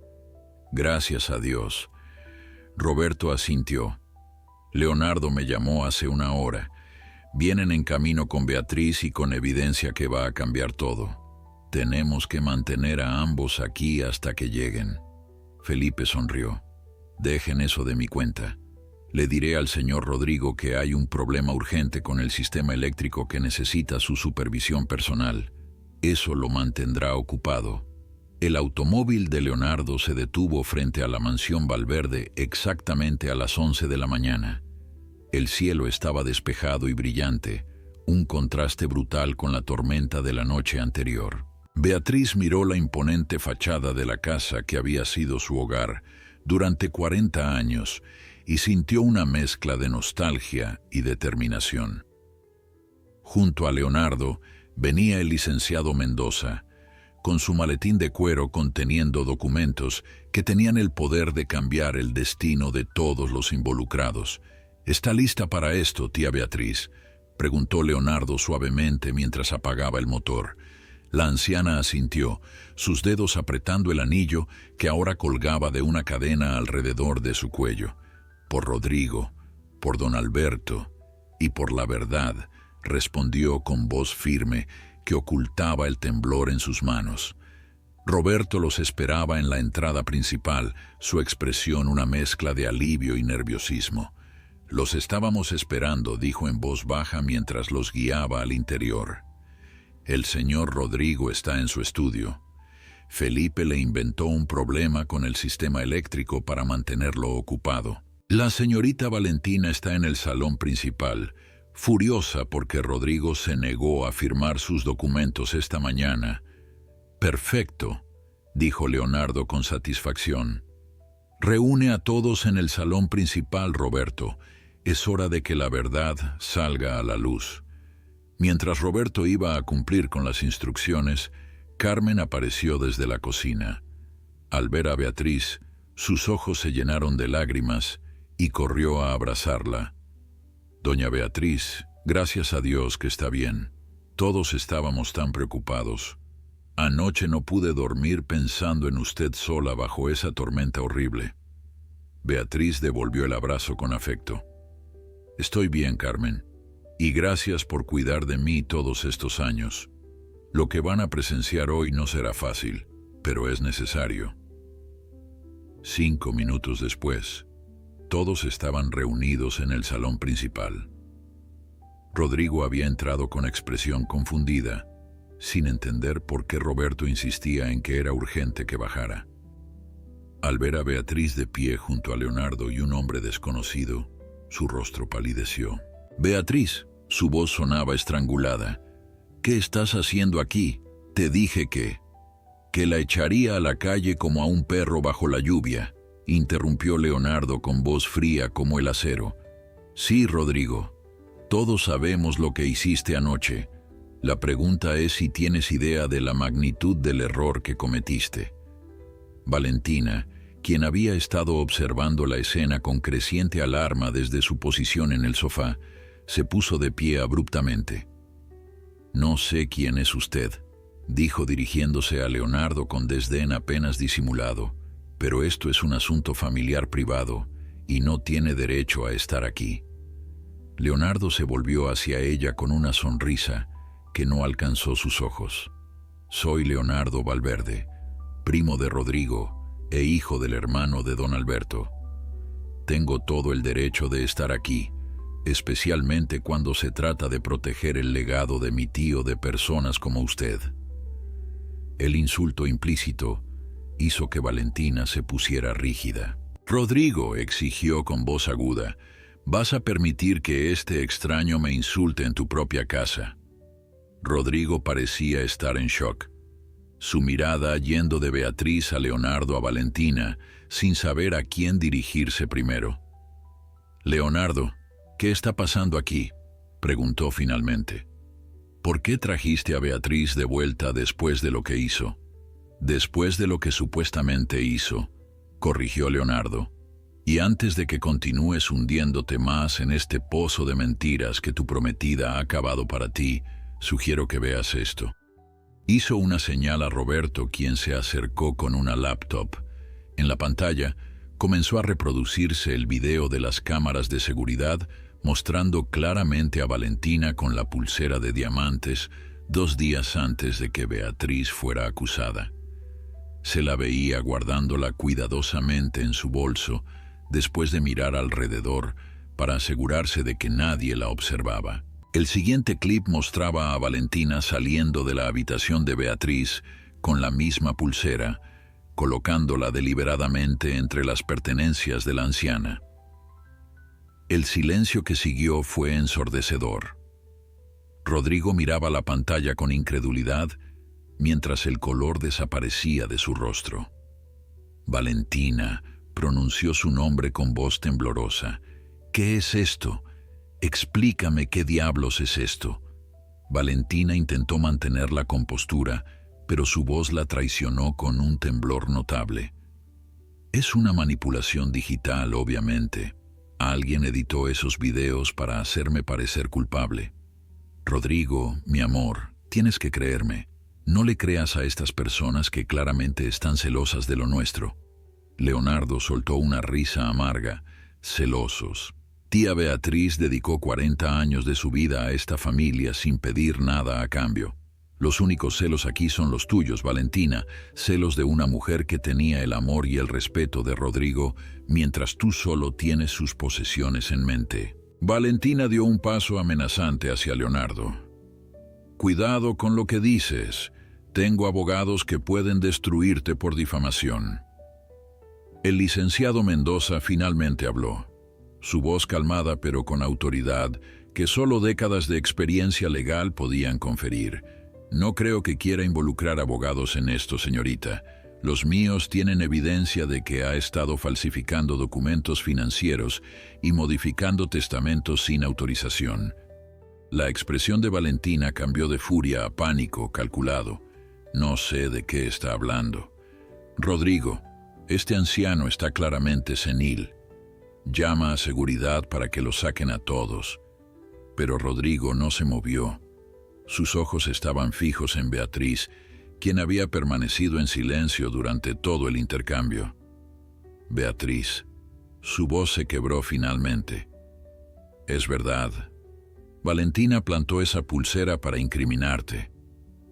Gracias a Dios. Roberto asintió. Leonardo me llamó hace una hora. Vienen en camino con Beatriz y con evidencia que va a cambiar todo. Tenemos que mantener a ambos aquí hasta que lleguen. Felipe sonrió. Dejen eso de mi cuenta. Le diré al señor Rodrigo que hay un problema urgente con el sistema eléctrico que necesita su supervisión personal. Eso lo mantendrá ocupado. El automóvil de Leonardo se detuvo frente a la mansión Valverde exactamente a las 11 de la mañana. El cielo estaba despejado y brillante, un contraste brutal con la tormenta de la noche anterior. Beatriz miró la imponente fachada de la casa que había sido su hogar durante 40 años y sintió una mezcla de nostalgia y determinación. Junto a Leonardo venía el licenciado Mendoza, con su maletín de cuero conteniendo documentos que tenían el poder de cambiar el destino de todos los involucrados. ¿Está lista para esto, tía Beatriz?, preguntó Leonardo suavemente mientras apagaba el motor. La anciana asintió, sus dedos apretando el anillo que ahora colgaba de una cadena alrededor de su cuello. Por Rodrigo, por don Alberto y por la verdad, respondió con voz firme que ocultaba el temblor en sus manos. Roberto los esperaba en la entrada principal, su expresión una mezcla de alivio y nerviosismo. Los estábamos esperando, dijo en voz baja mientras los guiaba al interior. El señor Rodrigo está en su estudio. Felipe le inventó un problema con el sistema eléctrico para mantenerlo ocupado. La señorita Valentina está en el salón principal, furiosa porque Rodrigo se negó a firmar sus documentos esta mañana. Perfecto, dijo Leonardo con satisfacción. Reúne a todos en el salón principal, Roberto. Es hora de que la verdad salga a la luz. Mientras Roberto iba a cumplir con las instrucciones, Carmen apareció desde la cocina. Al ver a Beatriz, sus ojos se llenaron de lágrimas y corrió a abrazarla. Doña Beatriz, gracias a Dios que está bien. Todos estábamos tan preocupados. Anoche no pude dormir pensando en usted sola bajo esa tormenta horrible. Beatriz devolvió el abrazo con afecto. Estoy bien, Carmen, y gracias por cuidar de mí todos estos años. Lo que van a presenciar hoy no será fácil, pero es necesario. 5 minutos después, todos estaban reunidos en el salón principal. Rodrigo había entrado con expresión confundida, sin entender por qué Roberto insistía en que era urgente que bajara. Al ver a Beatriz de pie junto a Leonardo y un hombre desconocido, su rostro palideció. «Beatriz», su voz sonaba estrangulada. «¿Qué estás haciendo aquí? Te dije que la echaría a la calle como a un perro bajo la lluvia», interrumpió Leonardo con voz fría como el acero. «Sí, Rodrigo, todos sabemos lo que hiciste anoche. La pregunta es si tienes idea de la magnitud del error que cometiste». Valentina, quien había estado observando la escena con creciente alarma desde su posición en el sofá, se puso de pie abruptamente. «No sé quién es usted», dijo dirigiéndose a Leonardo con desdén apenas disimulado, «pero esto es un asunto familiar privado y no tiene derecho a estar aquí». Leonardo se volvió hacia ella con una sonrisa que no alcanzó sus ojos. «Soy Leonardo Valverde, primo de Rodrigo e hijo del hermano de don Alberto. Tengo todo el derecho de estar aquí, especialmente cuando se trata de proteger el legado de mi tío de personas como usted». El insulto implícito hizo que Valentina se pusiera rígida. «Rodrigo», exigió con voz aguda, «¿vas a permitir que este extraño me insulte en tu propia casa?» Rodrigo parecía estar en shock, su mirada yendo de Beatriz a Leonardo a Valentina, sin saber a quién dirigirse primero. «Leonardo, ¿qué está pasando aquí?», preguntó finalmente. «¿Por qué trajiste a Beatriz de vuelta después de lo que hizo?» «Después de lo que supuestamente hizo», corrigió Leonardo. «Y antes de que continúes hundiéndote más en este pozo de mentiras que tu prometida ha cavado para ti, sugiero que veas esto». Hizo una señal a Roberto, quien se acercó con una laptop. En la pantalla comenzó a reproducirse el video de las cámaras de seguridad, mostrando claramente a Valentina con la pulsera de diamantes 2 días antes de que Beatriz fuera acusada. Se la veía guardándola cuidadosamente en su bolso, después de mirar alrededor para asegurarse de que nadie la observaba. El siguiente clip mostraba a Valentina saliendo de la habitación de Beatriz con la misma pulsera, colocándola deliberadamente entre las pertenencias de la anciana. El silencio que siguió fue ensordecedor. Rodrigo miraba la pantalla con incredulidad mientras el color desaparecía de su rostro. «Valentina», pronunció su nombre con voz temblorosa. «¿Qué es esto? Explícame qué diablos es esto». Valentina intentó mantener la compostura, pero su voz la traicionó con un temblor notable. «Es una manipulación digital, obviamente. Alguien editó esos videos para hacerme parecer culpable. Rodrigo, mi amor, tienes que creerme. No le creas a estas personas que claramente están celosas de lo nuestro». Leonardo soltó una risa amarga. «Celosos. Tía Beatriz dedicó 40 años de su vida a esta familia sin pedir nada a cambio. Los únicos celos aquí son los tuyos, Valentina, celos de una mujer que tenía el amor y el respeto de Rodrigo, mientras tú solo tienes sus posesiones en mente». Valentina dio un paso amenazante hacia Leonardo. «Cuidado con lo que dices. Tengo abogados que pueden destruirte por difamación». El licenciado Mendoza finalmente habló. Su voz calmada pero con autoridad que solo décadas de experiencia legal podían conferir. «No creo que quiera involucrar abogados en esto, señorita. Los míos tienen evidencia de que ha estado falsificando documentos financieros y modificando testamentos sin autorización». La expresión de Valentina cambió de furia a pánico calculado. «No sé de qué está hablando. Rodrigo, este anciano está claramente senil. Llama a seguridad para que lo saquen a todos». Pero Rodrigo no se movió. Sus ojos estaban fijos en Beatriz, quien había permanecido en silencio durante todo el intercambio. Beatriz. Su voz se quebró finalmente. Es verdad. Valentina plantó esa pulsera para incriminarte.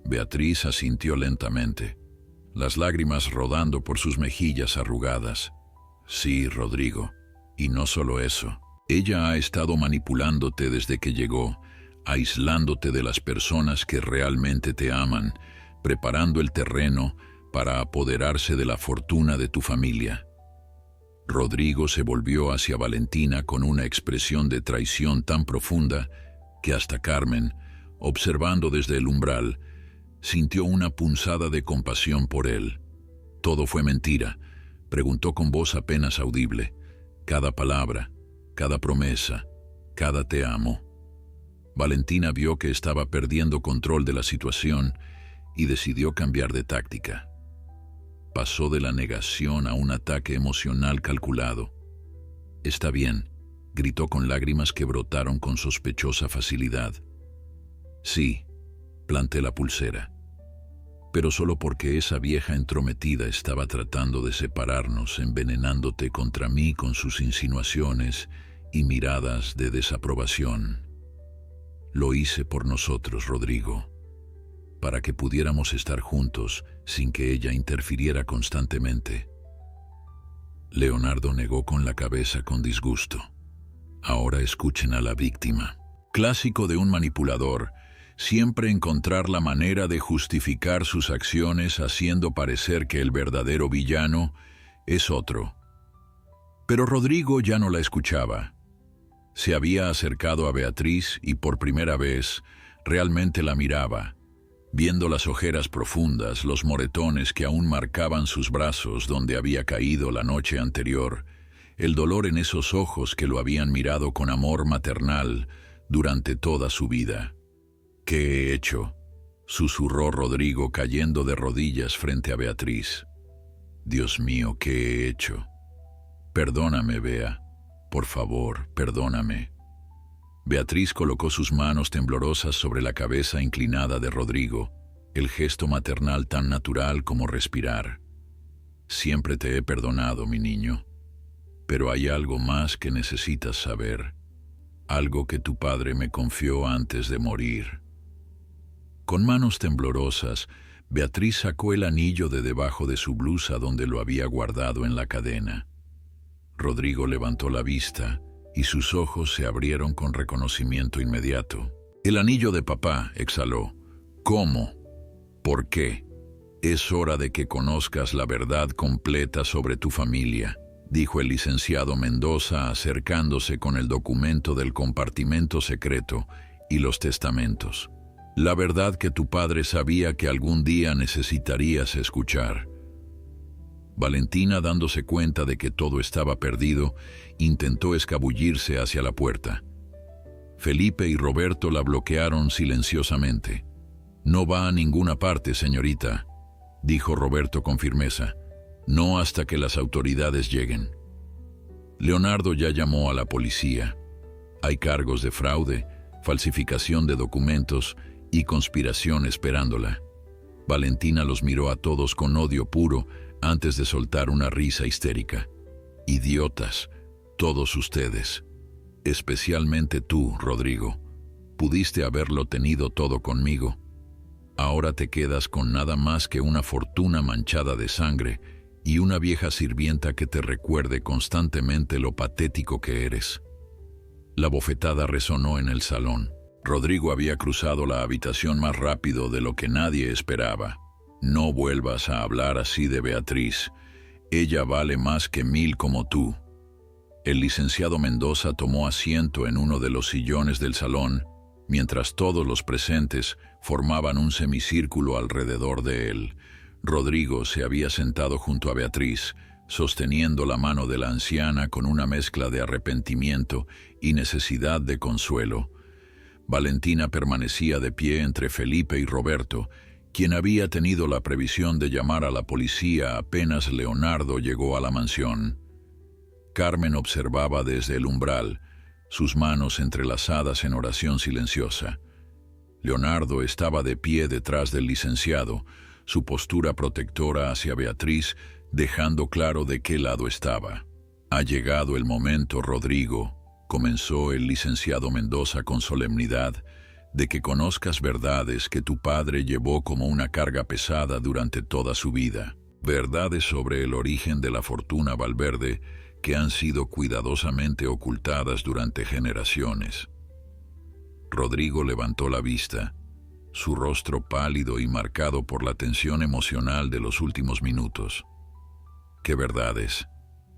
Beatriz asintió lentamente, las lágrimas rodando por sus mejillas arrugadas. Sí, Rodrigo. Y no solo eso. Ella ha estado manipulándote desde que llegó, aislándote de las personas que realmente te aman, preparando el terreno para apoderarse de la fortuna de tu familia. Rodrigo se volvió hacia Valentina con una expresión de traición tan profunda que hasta Carmen, observando desde el umbral, sintió una punzada de compasión por él. Todo fue mentira, preguntó con voz apenas audible. Cada palabra, cada promesa, cada te amo. Valentina vio que estaba perdiendo control de la situación y decidió cambiar de táctica. Pasó de la negación a un ataque emocional calculado. Está bien, gritó con lágrimas que brotaron con sospechosa facilidad. Sí, planté la pulsera, pero solo porque esa vieja entrometida estaba tratando de separarnos, envenenándote contra mí con sus insinuaciones y miradas de desaprobación. Lo hice por nosotros, Rodrigo, para que pudiéramos estar juntos sin que ella interfiriera constantemente. Leonardo negó con la cabeza con disgusto. Ahora escuchen a la víctima. Clásico de un manipulador, siempre encontrar la manera de justificar sus acciones haciendo parecer que el verdadero villano es otro. Pero Rodrigo ya no la escuchaba. Se había acercado a Beatriz y por primera vez realmente la miraba, viendo las ojeras profundas, los moretones que aún marcaban sus brazos donde había caído la noche anterior, el dolor en esos ojos que lo habían mirado con amor maternal durante toda su vida. ¿Qué he hecho?, susurró Rodrigo cayendo de rodillas frente a Beatriz. Dios mío, ¿qué he hecho? Perdóname, Bea. Por favor, perdóname. Beatriz colocó sus manos temblorosas sobre la cabeza inclinada de Rodrigo, el gesto maternal tan natural como respirar. Siempre te he perdonado, mi niño, pero hay algo más que necesitas saber, algo que tu padre me confió antes de morir. Con manos temblorosas, Beatriz sacó el anillo de debajo de su blusa donde lo había guardado en la cadena. Rodrigo levantó la vista y sus ojos se abrieron con reconocimiento inmediato. El anillo de papá, exhaló. ¿Cómo? ¿Por qué? Es hora de que conozcas la verdad completa sobre tu familia, dijo el licenciado Mendoza acercándose con el documento del compartimento secreto y los testamentos. La verdad que tu padre sabía que algún día necesitarías escuchar. Valentina, dándose cuenta de que todo estaba perdido, intentó escabullirse hacia la puerta. Felipe y Roberto la bloquearon silenciosamente. No va a ninguna parte, señorita, dijo Roberto con firmeza. No hasta que las autoridades lleguen. Leonardo ya llamó a la policía. Hay cargos de fraude, falsificación de documentos y conspiración esperándola. Valentina los miró a todos con odio puro antes de soltar una risa histérica. Idiotas, todos ustedes. Especialmente tú, Rodrigo. Pudiste haberlo tenido todo conmigo. Ahora te quedas con nada más que una fortuna manchada de sangre y una vieja sirvienta que te recuerde constantemente lo patético que eres. La bofetada resonó en el salón. Rodrigo había cruzado la habitación más rápido de lo que nadie esperaba. No vuelvas a hablar así de Beatriz. Ella vale más que 1000 como tú. El licenciado Mendoza tomó asiento en uno de los sillones del salón, mientras todos los presentes formaban un semicírculo alrededor de él. Rodrigo se había sentado junto a Beatriz, sosteniendo la mano de la anciana con una mezcla de arrepentimiento y necesidad de consuelo. Valentina permanecía de pie entre Felipe y Roberto, quien había tenido la previsión de llamar a la policía apenas Leonardo llegó a la mansión. Carmen observaba desde el umbral, sus manos entrelazadas en oración silenciosa. Leonardo estaba de pie detrás del licenciado, su postura protectora hacia Beatriz, dejando claro de qué lado estaba. «Ha llegado el momento, Rodrigo», comenzó el licenciado Mendoza con solemnidad, «de que conozcas verdades que tu padre llevó como una carga pesada durante toda su vida. Verdades sobre el origen de la fortuna Valverde que han sido cuidadosamente ocultadas durante generaciones». Rodrigo levantó la vista, su rostro pálido y marcado por la tensión emocional de los últimos minutos. «¿Qué verdades?»,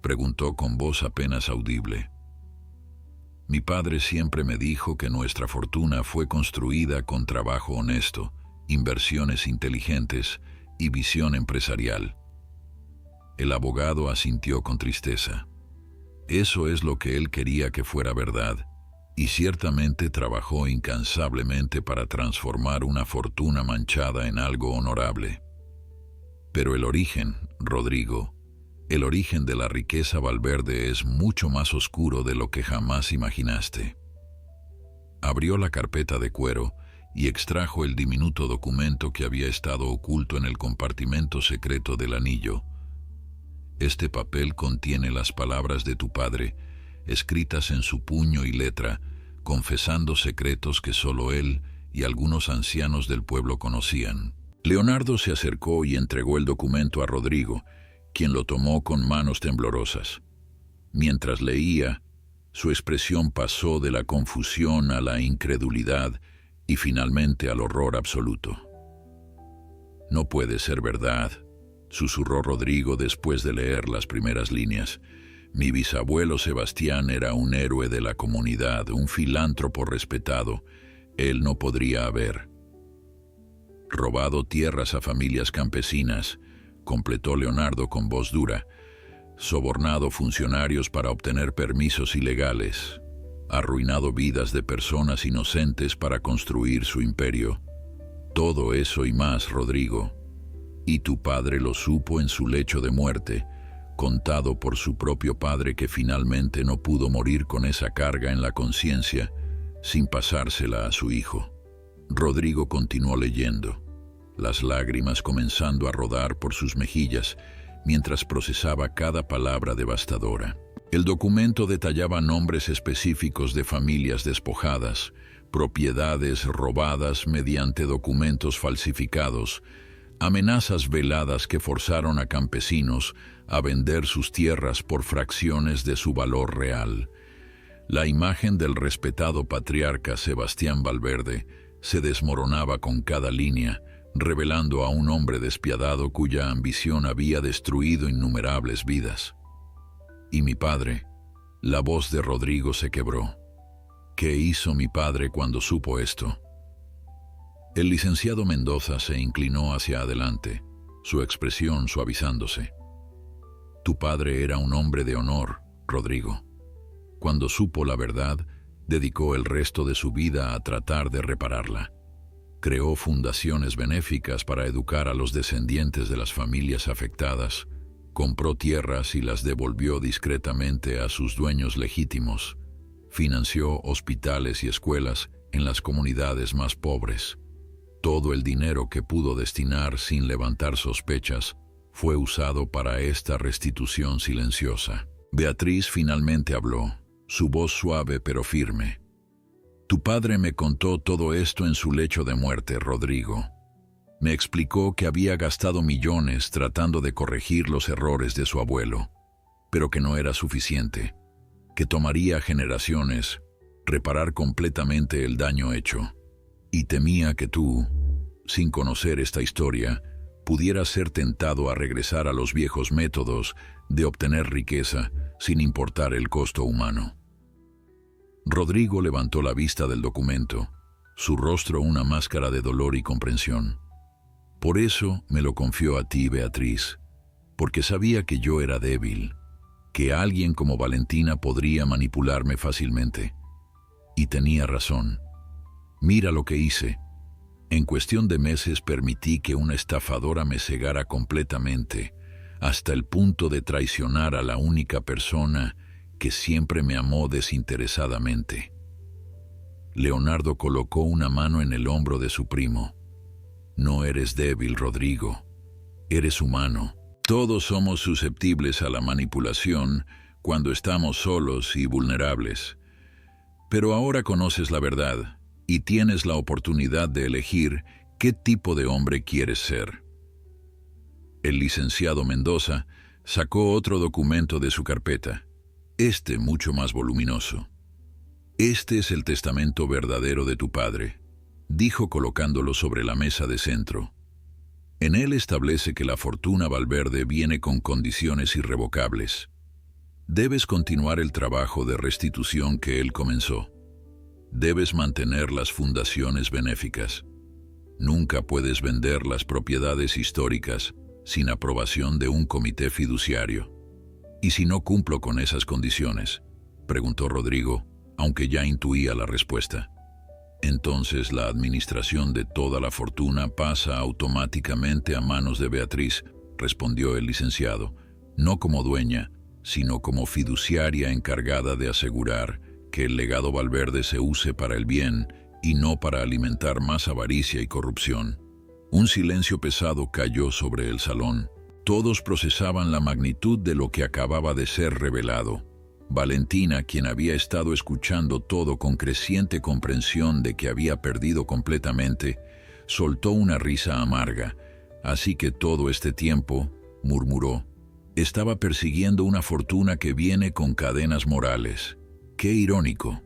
preguntó con voz apenas audible. «Mi padre siempre me dijo que nuestra fortuna fue construida con trabajo honesto, inversiones inteligentes y visión empresarial». El abogado asintió con tristeza. Eso es lo que él quería que fuera verdad, y ciertamente trabajó incansablemente para transformar una fortuna manchada en algo honorable. Pero el origen, Rodrigo, el origen de la riqueza Valverde es mucho más oscuro de lo que jamás imaginaste. Abrió la carpeta de cuero y extrajo el diminuto documento que había estado oculto en el compartimento secreto del anillo. Este papel contiene las palabras de tu padre, escritas en su puño y letra, confesando secretos que solo él y algunos ancianos del pueblo conocían. Leonardo se acercó y entregó el documento a Rodrigo, quien lo tomó con manos temblorosas. Mientras leía, su expresión pasó de la confusión a la incredulidad y finalmente al horror absoluto. «No puede ser verdad», susurró Rodrigo después de leer las primeras líneas. «Mi bisabuelo Sebastián era un héroe de la comunidad, un filántropo respetado. Él no podría haber robado tierras a familias campesinas», completó Leonardo con voz dura, «sobornado funcionarios para obtener permisos ilegales, arruinado vidas de personas inocentes para construir su imperio. Todo eso y más, Rodrigo. Y tu padre lo supo en su lecho de muerte, contado por su propio padre que finalmente no pudo morir con esa carga en la conciencia, sin pasársela a su hijo». Rodrigo continuó leyendo, las lágrimas comenzando a rodar por sus mejillas mientras procesaba cada palabra devastadora. El documento detallaba nombres específicos de familias despojadas, propiedades robadas mediante documentos falsificados, amenazas veladas que forzaron a campesinos a vender sus tierras por fracciones de su valor real. La imagen del respetado patriarca Sebastián Valverde se desmoronaba con cada línea, revelando a un hombre despiadado cuya ambición había destruido innumerables vidas. «Y mi padre», la voz de Rodrigo se quebró. «¿Qué hizo mi padre cuando supo esto?». El licenciado Mendoza se inclinó hacia adelante, su expresión suavizándose. «Tu padre era un hombre de honor, Rodrigo. Cuando supo la verdad, dedicó el resto de su vida a tratar de repararla. Creó fundaciones benéficas para educar a los descendientes de las familias afectadas, compró tierras y las devolvió discretamente a sus dueños legítimos, financió hospitales y escuelas en las comunidades más pobres. Todo el dinero que pudo destinar sin levantar sospechas fue usado para esta restitución silenciosa». Beatriz finalmente habló, su voz suave pero firme. «Tu padre me contó todo esto en su lecho de muerte, Rodrigo. Me explicó que había gastado millones tratando de corregir los errores de su abuelo, pero que no era suficiente, que tomaría generaciones reparar completamente el daño hecho. Y temía que tú, sin conocer esta historia, pudieras ser tentado a regresar a los viejos métodos de obtener riqueza sin importar el costo humano». Rodrigo levantó la vista del documento, su rostro una máscara de dolor y comprensión. «Por eso me lo confió a ti, Beatriz, porque sabía que yo era débil, que alguien como Valentina podría manipularme fácilmente. Y tenía razón. Mira lo que hice. En cuestión de meses permití que una estafadora me cegara completamente, hasta el punto de traicionar a la única persona que siempre me amó desinteresadamente». Leonardo colocó una mano en el hombro de su primo. No eres débil, Rodrigo. Eres humano. Todos somos susceptibles a la manipulación cuando estamos solos y vulnerables. Pero ahora conoces la verdad y tienes la oportunidad de elegir qué tipo de hombre quieres ser. El licenciado Mendoza sacó otro documento de su carpeta, mucho más voluminoso. Este es el testamento verdadero de tu padre, dijo colocándolo sobre la mesa de centro. En él establece que la fortuna Valverde viene con condiciones irrevocables. Debes continuar el trabajo de restitución que él comenzó. Debes mantener las fundaciones benéficas. Nunca puedes vender las propiedades históricas sin aprobación de un comité fiduciario. ¿Y si no cumplo con esas condiciones?, preguntó Rodrigo, aunque ya intuía la respuesta. Entonces la administración de toda la fortuna pasa automáticamente a manos de Beatriz, respondió el licenciado, no como dueña, sino como fiduciaria encargada de asegurar que el legado Valverde se use para el bien y no para alimentar más avaricia y corrupción. Un silencio pesado cayó sobre el salón. Todos procesaban la magnitud de lo que acababa de ser revelado. Valentina, quien había estado escuchando todo con creciente comprensión de que había perdido completamente, soltó una risa amarga. Así que todo este tiempo, murmuró, estaba persiguiendo una fortuna que viene con cadenas morales. ¡Qué irónico!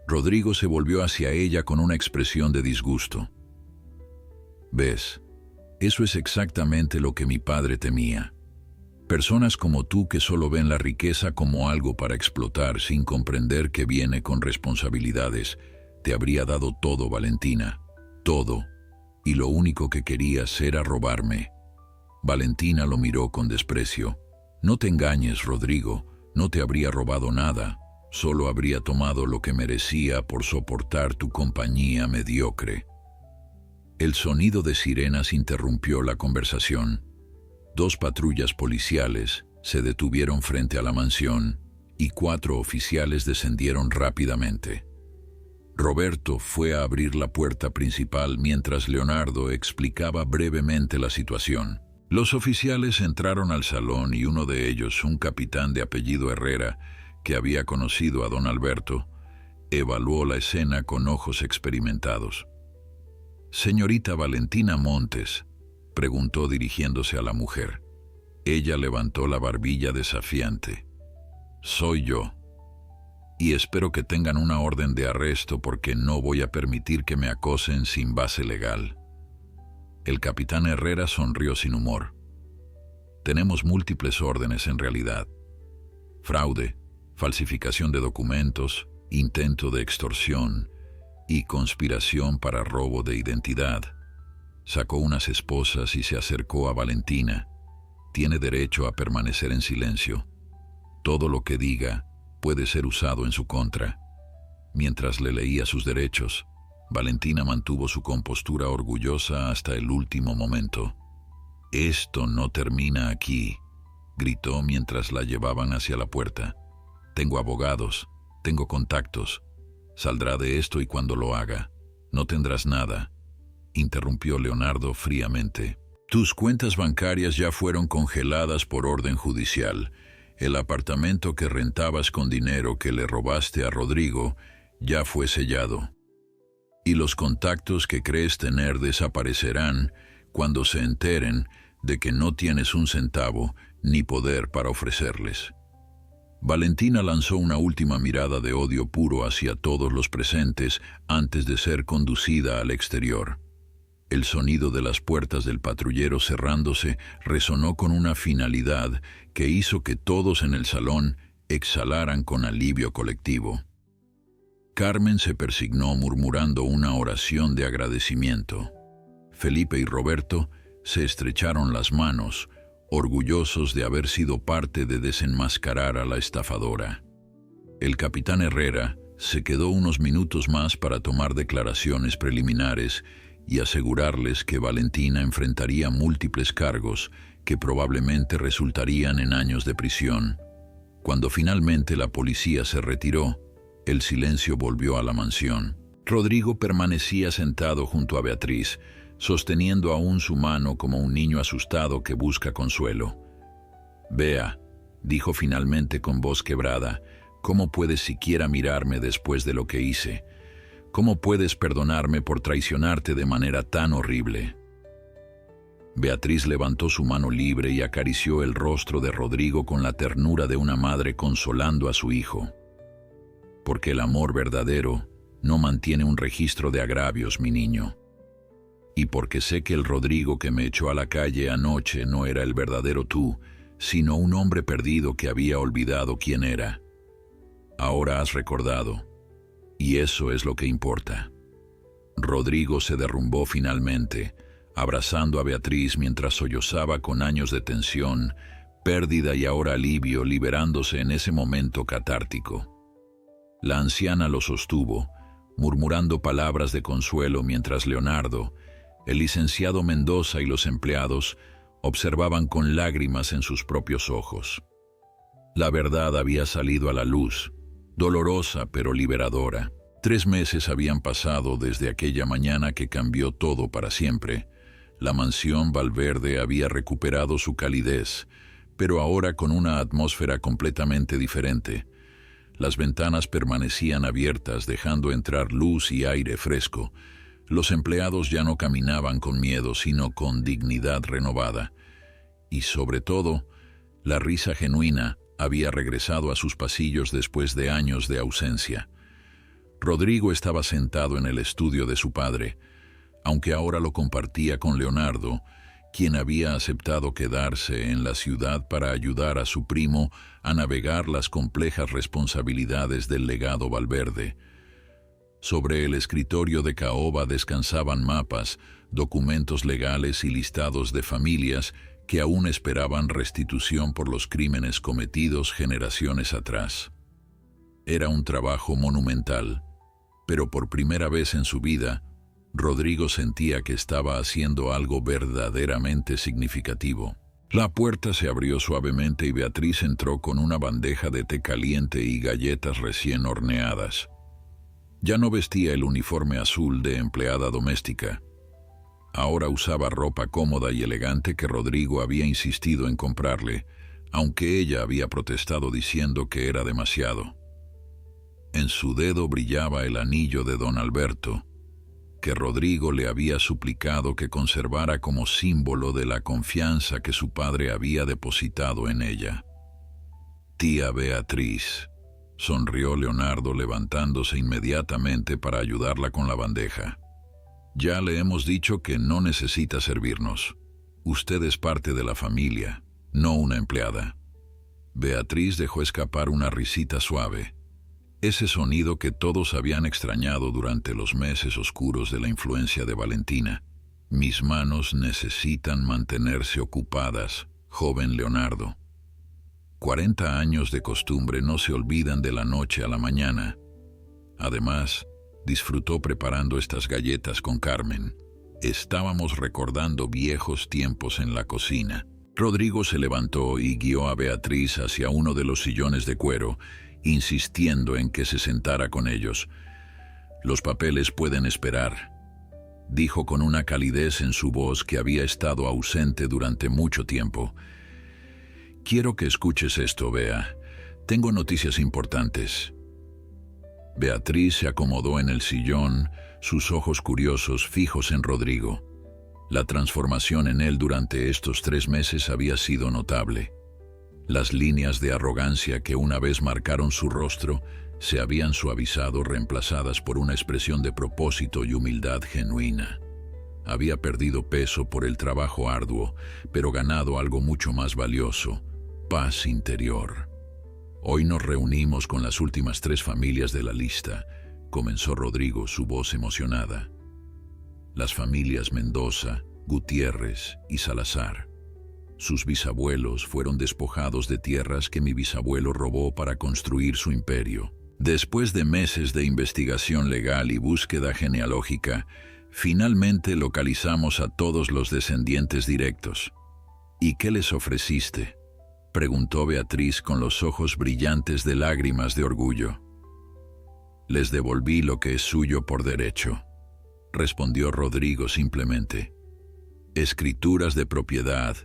Rodrigo se volvió hacia ella con una expresión de disgusto. ¿Ves? Eso es exactamente lo que mi padre temía. Personas como tú que solo ven la riqueza como algo para explotar sin comprender que viene con responsabilidades. Te habría dado todo, Valentina. Todo. Y lo único que querías era robarme. Valentina lo miró con desprecio. No te engañes, Rodrigo. No te habría robado nada. Solo habría tomado lo que merecía por soportar tu compañía mediocre. El sonido de sirenas interrumpió la conversación. 2 patrullas policiales se detuvieron frente a la mansión y 4 oficiales descendieron rápidamente. Roberto fue a abrir la puerta principal mientras Leonardo explicaba brevemente la situación. Los oficiales entraron al salón y uno de ellos, un capitán de apellido Herrera, que había conocido a don Alberto, evaluó la escena con ojos experimentados. «Señorita Valentina Montes», preguntó dirigiéndose a la mujer. Ella levantó la barbilla desafiante. «Soy yo. Y espero que tengan una orden de arresto porque no voy a permitir que me acosen sin base legal». El capitán Herrera sonrió sin humor. «Tenemos múltiples órdenes en realidad. Fraude, falsificación de documentos, intento de extorsión y conspiración para robo de identidad». Sacó unas esposas y se acercó a Valentina. Tiene derecho a permanecer en silencio. Todo lo que diga puede ser usado en su contra. Mientras le leía sus derechos, Valentina mantuvo su compostura orgullosa hasta el último momento. «Esto no termina aquí», gritó mientras la llevaban hacia la puerta. «Tengo abogados, tengo contactos. Saldrá de esto y cuando lo haga, no tendrás nada», interrumpió Leonardo fríamente. «Tus cuentas bancarias ya fueron congeladas por orden judicial. El apartamento que rentabas con dinero que le robaste a Rodrigo ya fue sellado. Y los contactos que crees tener desaparecerán cuando se enteren de que no tienes un centavo ni poder para ofrecerles». Valentina lanzó una última mirada de odio puro hacia todos los presentes antes de ser conducida al exterior. El sonido de las puertas del patrullero cerrándose resonó con una finalidad que hizo que todos en el salón exhalaran con alivio colectivo. Carmen se persignó murmurando una oración de agradecimiento. Felipe y Roberto se estrecharon las manos, orgullosos de haber sido parte de desenmascarar a la estafadora. El capitán Herrera se quedó unos minutos más para tomar declaraciones preliminares y asegurarles que Valentina enfrentaría múltiples cargos que probablemente resultarían en años de prisión. Cuando finalmente la policía se retiró, el silencio volvió a la mansión. Rodrigo permanecía sentado junto a Beatriz, sosteniendo aún su mano como un niño asustado que busca consuelo. «Bea», dijo finalmente con voz quebrada, «¿cómo puedes siquiera mirarme después de lo que hice? ¿Cómo puedes perdonarme por traicionarte de manera tan horrible?» Beatriz levantó su mano libre y acarició el rostro de Rodrigo con la ternura de una madre consolando a su hijo. «Porque el amor verdadero no mantiene un registro de agravios, mi niño. Y porque sé que el Rodrigo que me echó a la calle anoche no era el verdadero tú, sino un hombre perdido que había olvidado quién era. Ahora has recordado, y eso es lo que importa». Rodrigo se derrumbó finalmente, abrazando a Beatriz mientras sollozaba con años de tensión, pérdida y ahora alivio, liberándose en ese momento catártico. La anciana lo sostuvo, murmurando palabras de consuelo mientras Leonardo, el licenciado Mendoza y los empleados observaban con lágrimas en sus propios ojos. La verdad había salido a la luz, dolorosa pero liberadora. 3 meses habían pasado desde aquella mañana que cambió todo para siempre. La mansión Valverde había recuperado su calidez, pero ahora con una atmósfera completamente diferente. Las ventanas permanecían abiertas, dejando entrar luz y aire fresco. Los empleados ya no caminaban con miedo, sino con dignidad renovada. Y sobre todo, la risa genuina había regresado a sus pasillos después de años de ausencia. Rodrigo estaba sentado en el estudio de su padre, aunque ahora lo compartía con Leonardo, quien había aceptado quedarse en la ciudad para ayudar a su primo a navegar las complejas responsabilidades del legado Valverde. Sobre el escritorio de Caoba descansaban mapas, documentos legales y listados de familias que aún esperaban restitución por los crímenes cometidos generaciones atrás. Era un trabajo monumental, pero por primera vez en su vida, Rodrigo sentía que estaba haciendo algo verdaderamente significativo. La puerta se abrió suavemente y Beatriz entró con una bandeja de té caliente y galletas recién horneadas. Ya no vestía el uniforme azul de empleada doméstica. Ahora usaba ropa cómoda y elegante que Rodrigo había insistido en comprarle, aunque ella había protestado diciendo que era demasiado. En su dedo brillaba el anillo de don Alberto, que Rodrigo le había suplicado que conservara como símbolo de la confianza que su padre había depositado en ella. «Tía Beatriz», sonrió Leonardo levantándose inmediatamente para ayudarla con la bandeja. «Ya le hemos dicho que no necesita servirnos. Usted es parte de la familia, no una empleada». Beatriz dejó escapar una risita suave. Ese sonido que todos habían extrañado durante los meses oscuros de la influencia de Valentina. «Mis manos necesitan mantenerse ocupadas, joven Leonardo. 40 años de costumbre no se olvidan de la noche a la mañana». Además, disfrutó preparando estas galletas con Carmen. Estábamos recordando viejos tiempos en la cocina. Rodrigo se levantó y guió a Beatriz hacia uno de los sillones de cuero, insistiendo en que se sentara con ellos. «Los papeles pueden esperar», dijo con una calidez en su voz que había estado ausente durante mucho tiempo. «Quiero que escuches esto, Bea. Tengo noticias importantes». Beatriz se acomodó en el sillón, sus ojos curiosos fijos en Rodrigo. La transformación en él durante estos 3 meses había sido notable. Las líneas de arrogancia que una vez marcaron su rostro se habían suavizado, reemplazadas por una expresión de propósito y humildad genuina. Había perdido peso por el trabajo arduo, pero ganado algo mucho más valioso: paz interior. «Hoy nos reunimos con las últimas 3 familias de la lista», comenzó Rodrigo, su voz emocionada. «Las familias Mendoza, Gutiérrez y Salazar. Sus bisabuelos fueron despojados de tierras que mi bisabuelo robó para construir su imperio. Después de meses de investigación legal y búsqueda genealógica, finalmente localizamos a todos los descendientes directos». «¿Y qué les ofreciste?», preguntó Beatriz con los ojos brillantes de lágrimas de orgullo. Les devolví lo que es suyo por derecho, respondió Rodrigo simplemente. Escrituras de propiedad,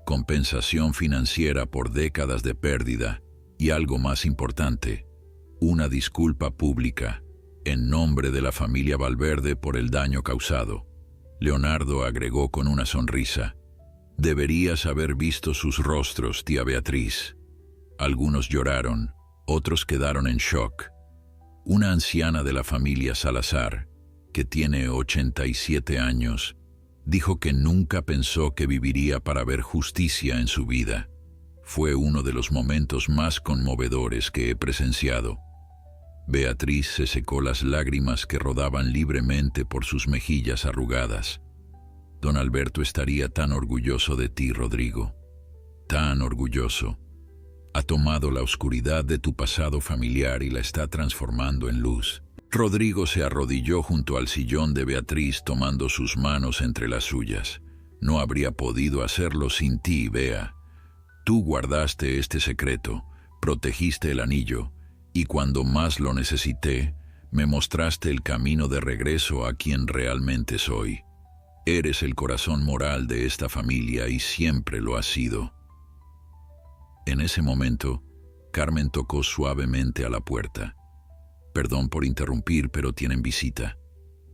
compensación financiera por décadas de pérdida y algo más importante, una disculpa pública en nombre de la familia Valverde por el daño causado. Leonardo agregó con una sonrisa. Deberías haber visto sus rostros, tía Beatriz. Algunos lloraron, otros quedaron en shock. Una anciana de la familia Salazar, que tiene 87 años, dijo que nunca pensó que viviría para ver justicia en su vida. Fue uno de los momentos más conmovedores que he presenciado. Beatriz se secó las lágrimas que rodaban libremente por sus mejillas arrugadas. Don Alberto estaría tan orgulloso de ti, Rodrigo. Tan orgulloso. Ha tomado la oscuridad de tu pasado familiar y la está transformando en luz. Rodrigo se arrodilló junto al sillón de Beatriz tomando sus manos entre las suyas. No habría podido hacerlo sin ti, Bea. Tú guardaste este secreto, protegiste el anillo, y cuando más lo necesité, me mostraste el camino de regreso a quien realmente soy. Eres el corazón moral de esta familia y siempre lo has sido. En ese momento, Carmen tocó suavemente a la puerta. Perdón por interrumpir, pero tienen visita.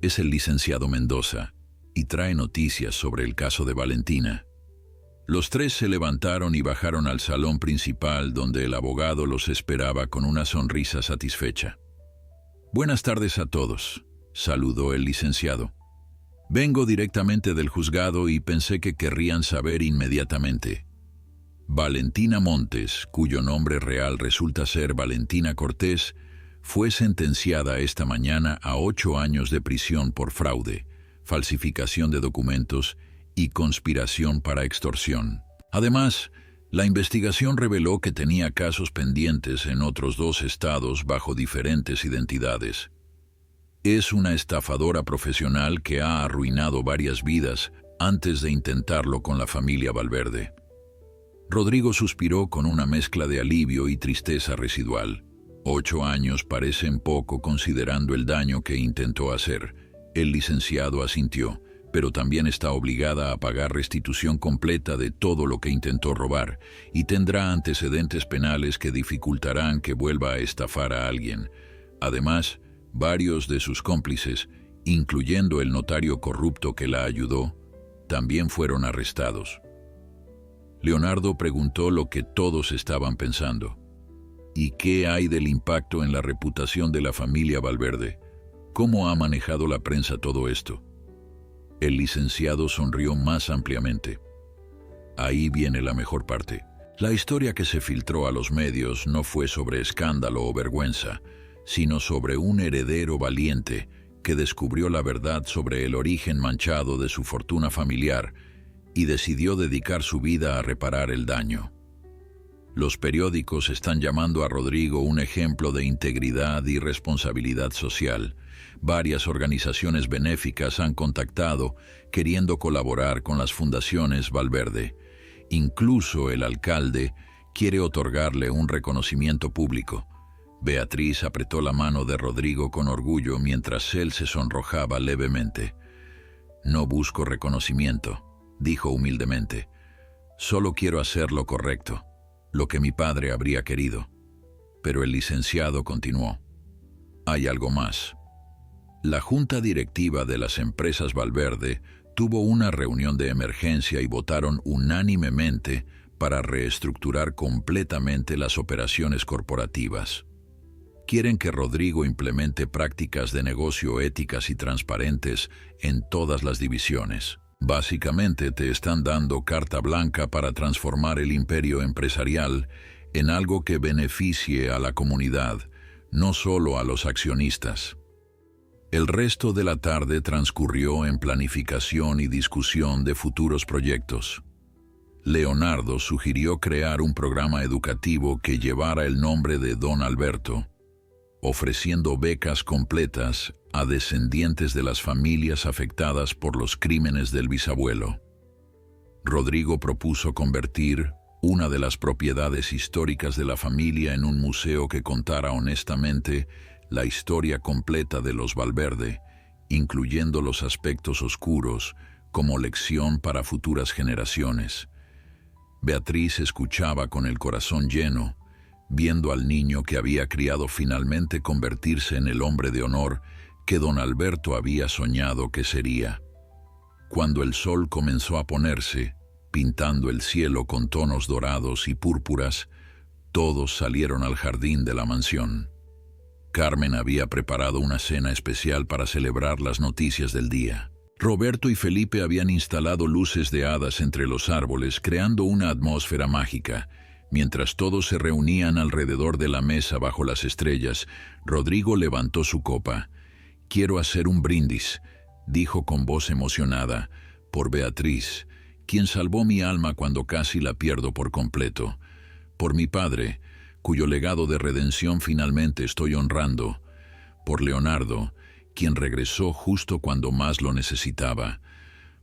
Es el licenciado Mendoza, y trae noticias sobre el caso de Valentina. Los tres se levantaron y bajaron al salón principal, donde el abogado los esperaba con una sonrisa satisfecha. Buenas tardes a todos, saludó el licenciado. Vengo directamente del juzgado y pensé que querrían saber inmediatamente. Valentina Montes, cuyo nombre real resulta ser Valentina Cortés, fue sentenciada esta mañana a 8 años de prisión por fraude, falsificación de documentos y conspiración para extorsión. Además, la investigación reveló que tenía casos pendientes en otros 2 estados bajo diferentes identidades. Es una estafadora profesional que ha arruinado varias vidas antes de intentarlo con la familia Valverde. Rodrigo suspiró con una mezcla de alivio y tristeza residual. 8 años parecen poco considerando el daño que intentó hacer. El licenciado asintió, pero también está obligada a pagar restitución completa de todo lo que intentó robar y tendrá antecedentes penales que dificultarán que vuelva a estafar a alguien. Además, varios de sus cómplices, incluyendo el notario corrupto que la ayudó, también fueron arrestados. Leonardo preguntó lo que todos estaban pensando. ¿Y qué hay del impacto en la reputación de la familia Valverde? ¿Cómo ha manejado la prensa todo esto? El licenciado sonrió más ampliamente. Ahí viene la mejor parte. La historia que se filtró a los medios no fue sobre escándalo o vergüenza, sino sobre un heredero valiente que descubrió la verdad sobre el origen manchado de su fortuna familiar y decidió dedicar su vida a reparar el daño. Los periódicos están llamando a Rodrigo un ejemplo de integridad y responsabilidad social. Varias organizaciones benéficas han contactado queriendo colaborar con las fundaciones Valverde. Incluso el alcalde quiere otorgarle un reconocimiento público. Beatriz apretó la mano de Rodrigo con orgullo mientras él se sonrojaba levemente. No busco reconocimiento, dijo humildemente. Solo quiero hacer lo correcto, lo que mi padre habría querido. Pero el licenciado continuó. Hay algo más. La junta directiva de las empresas Valverde tuvo una reunión de emergencia y votaron unánimemente para reestructurar completamente las operaciones corporativas. Quieren que Rodrigo implemente prácticas de negocio éticas y transparentes en todas las divisiones. Básicamente te están dando carta blanca para transformar el imperio empresarial en algo que beneficie a la comunidad, no solo a los accionistas. El resto de la tarde transcurrió en planificación y discusión de futuros proyectos. Leonardo sugirió crear un programa educativo que llevara el nombre de Don Alberto, ofreciendo becas completas a descendientes de las familias afectadas por los crímenes del bisabuelo. Rodrigo propuso convertir una de las propiedades históricas de la familia en un museo que contara honestamente la historia completa de los Valverde, incluyendo los aspectos oscuros, como lección para futuras generaciones. Beatriz escuchaba con el corazón lleno, viendo al niño que había criado finalmente convertirse en el hombre de honor que don Alberto había soñado que sería. Cuando el sol comenzó a ponerse, pintando el cielo con tonos dorados y púrpuras, todos salieron al jardín de la mansión. Carmen había preparado una cena especial para celebrar las noticias del día. Roberto y Felipe habían instalado luces de hadas entre los árboles, creando una atmósfera mágica. Mientras todos se reunían alrededor de la mesa bajo las estrellas, Rodrigo levantó su copa. «Quiero hacer un brindis», dijo con voz emocionada, «por Beatriz, quien salvó mi alma cuando casi la pierdo por completo. Por mi padre, cuyo legado de redención finalmente estoy honrando. Por Leonardo, quien regresó justo cuando más lo necesitaba.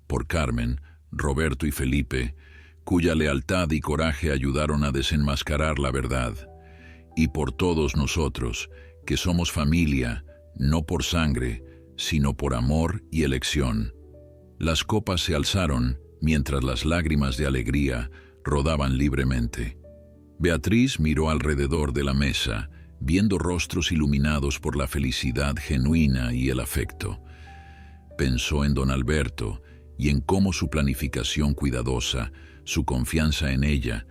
Por Carmen, Roberto y Felipe, cuya lealtad y coraje ayudaron a desenmascarar la verdad. Y por todos nosotros, que somos familia, no por sangre, sino por amor y elección». Las copas se alzaron, mientras las lágrimas de alegría rodaban libremente. Beatriz miró alrededor de la mesa, viendo rostros iluminados por la felicidad genuina y el afecto. Pensó en don Alberto y en cómo su planificación cuidadosa, su confianza en ella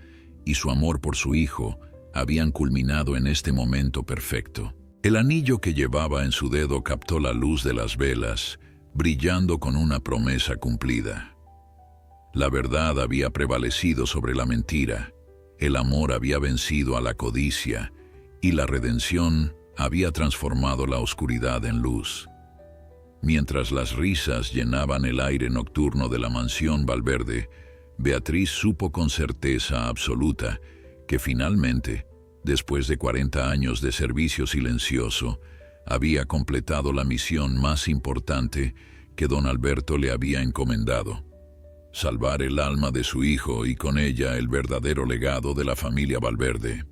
y su amor por su hijo habían culminado en este momento perfecto. El anillo que llevaba en su dedo captó la luz de las velas, brillando con una promesa cumplida. La verdad había prevalecido sobre la mentira, el amor había vencido a la codicia y la redención había transformado la oscuridad en luz. Mientras las risas llenaban el aire nocturno de la mansión Valverde, Beatriz supo con certeza absoluta que finalmente, después de 40 años de servicio silencioso, había completado la misión más importante que don Alberto le había encomendado: salvar el alma de su hijo y con ella el verdadero legado de la familia Valverde.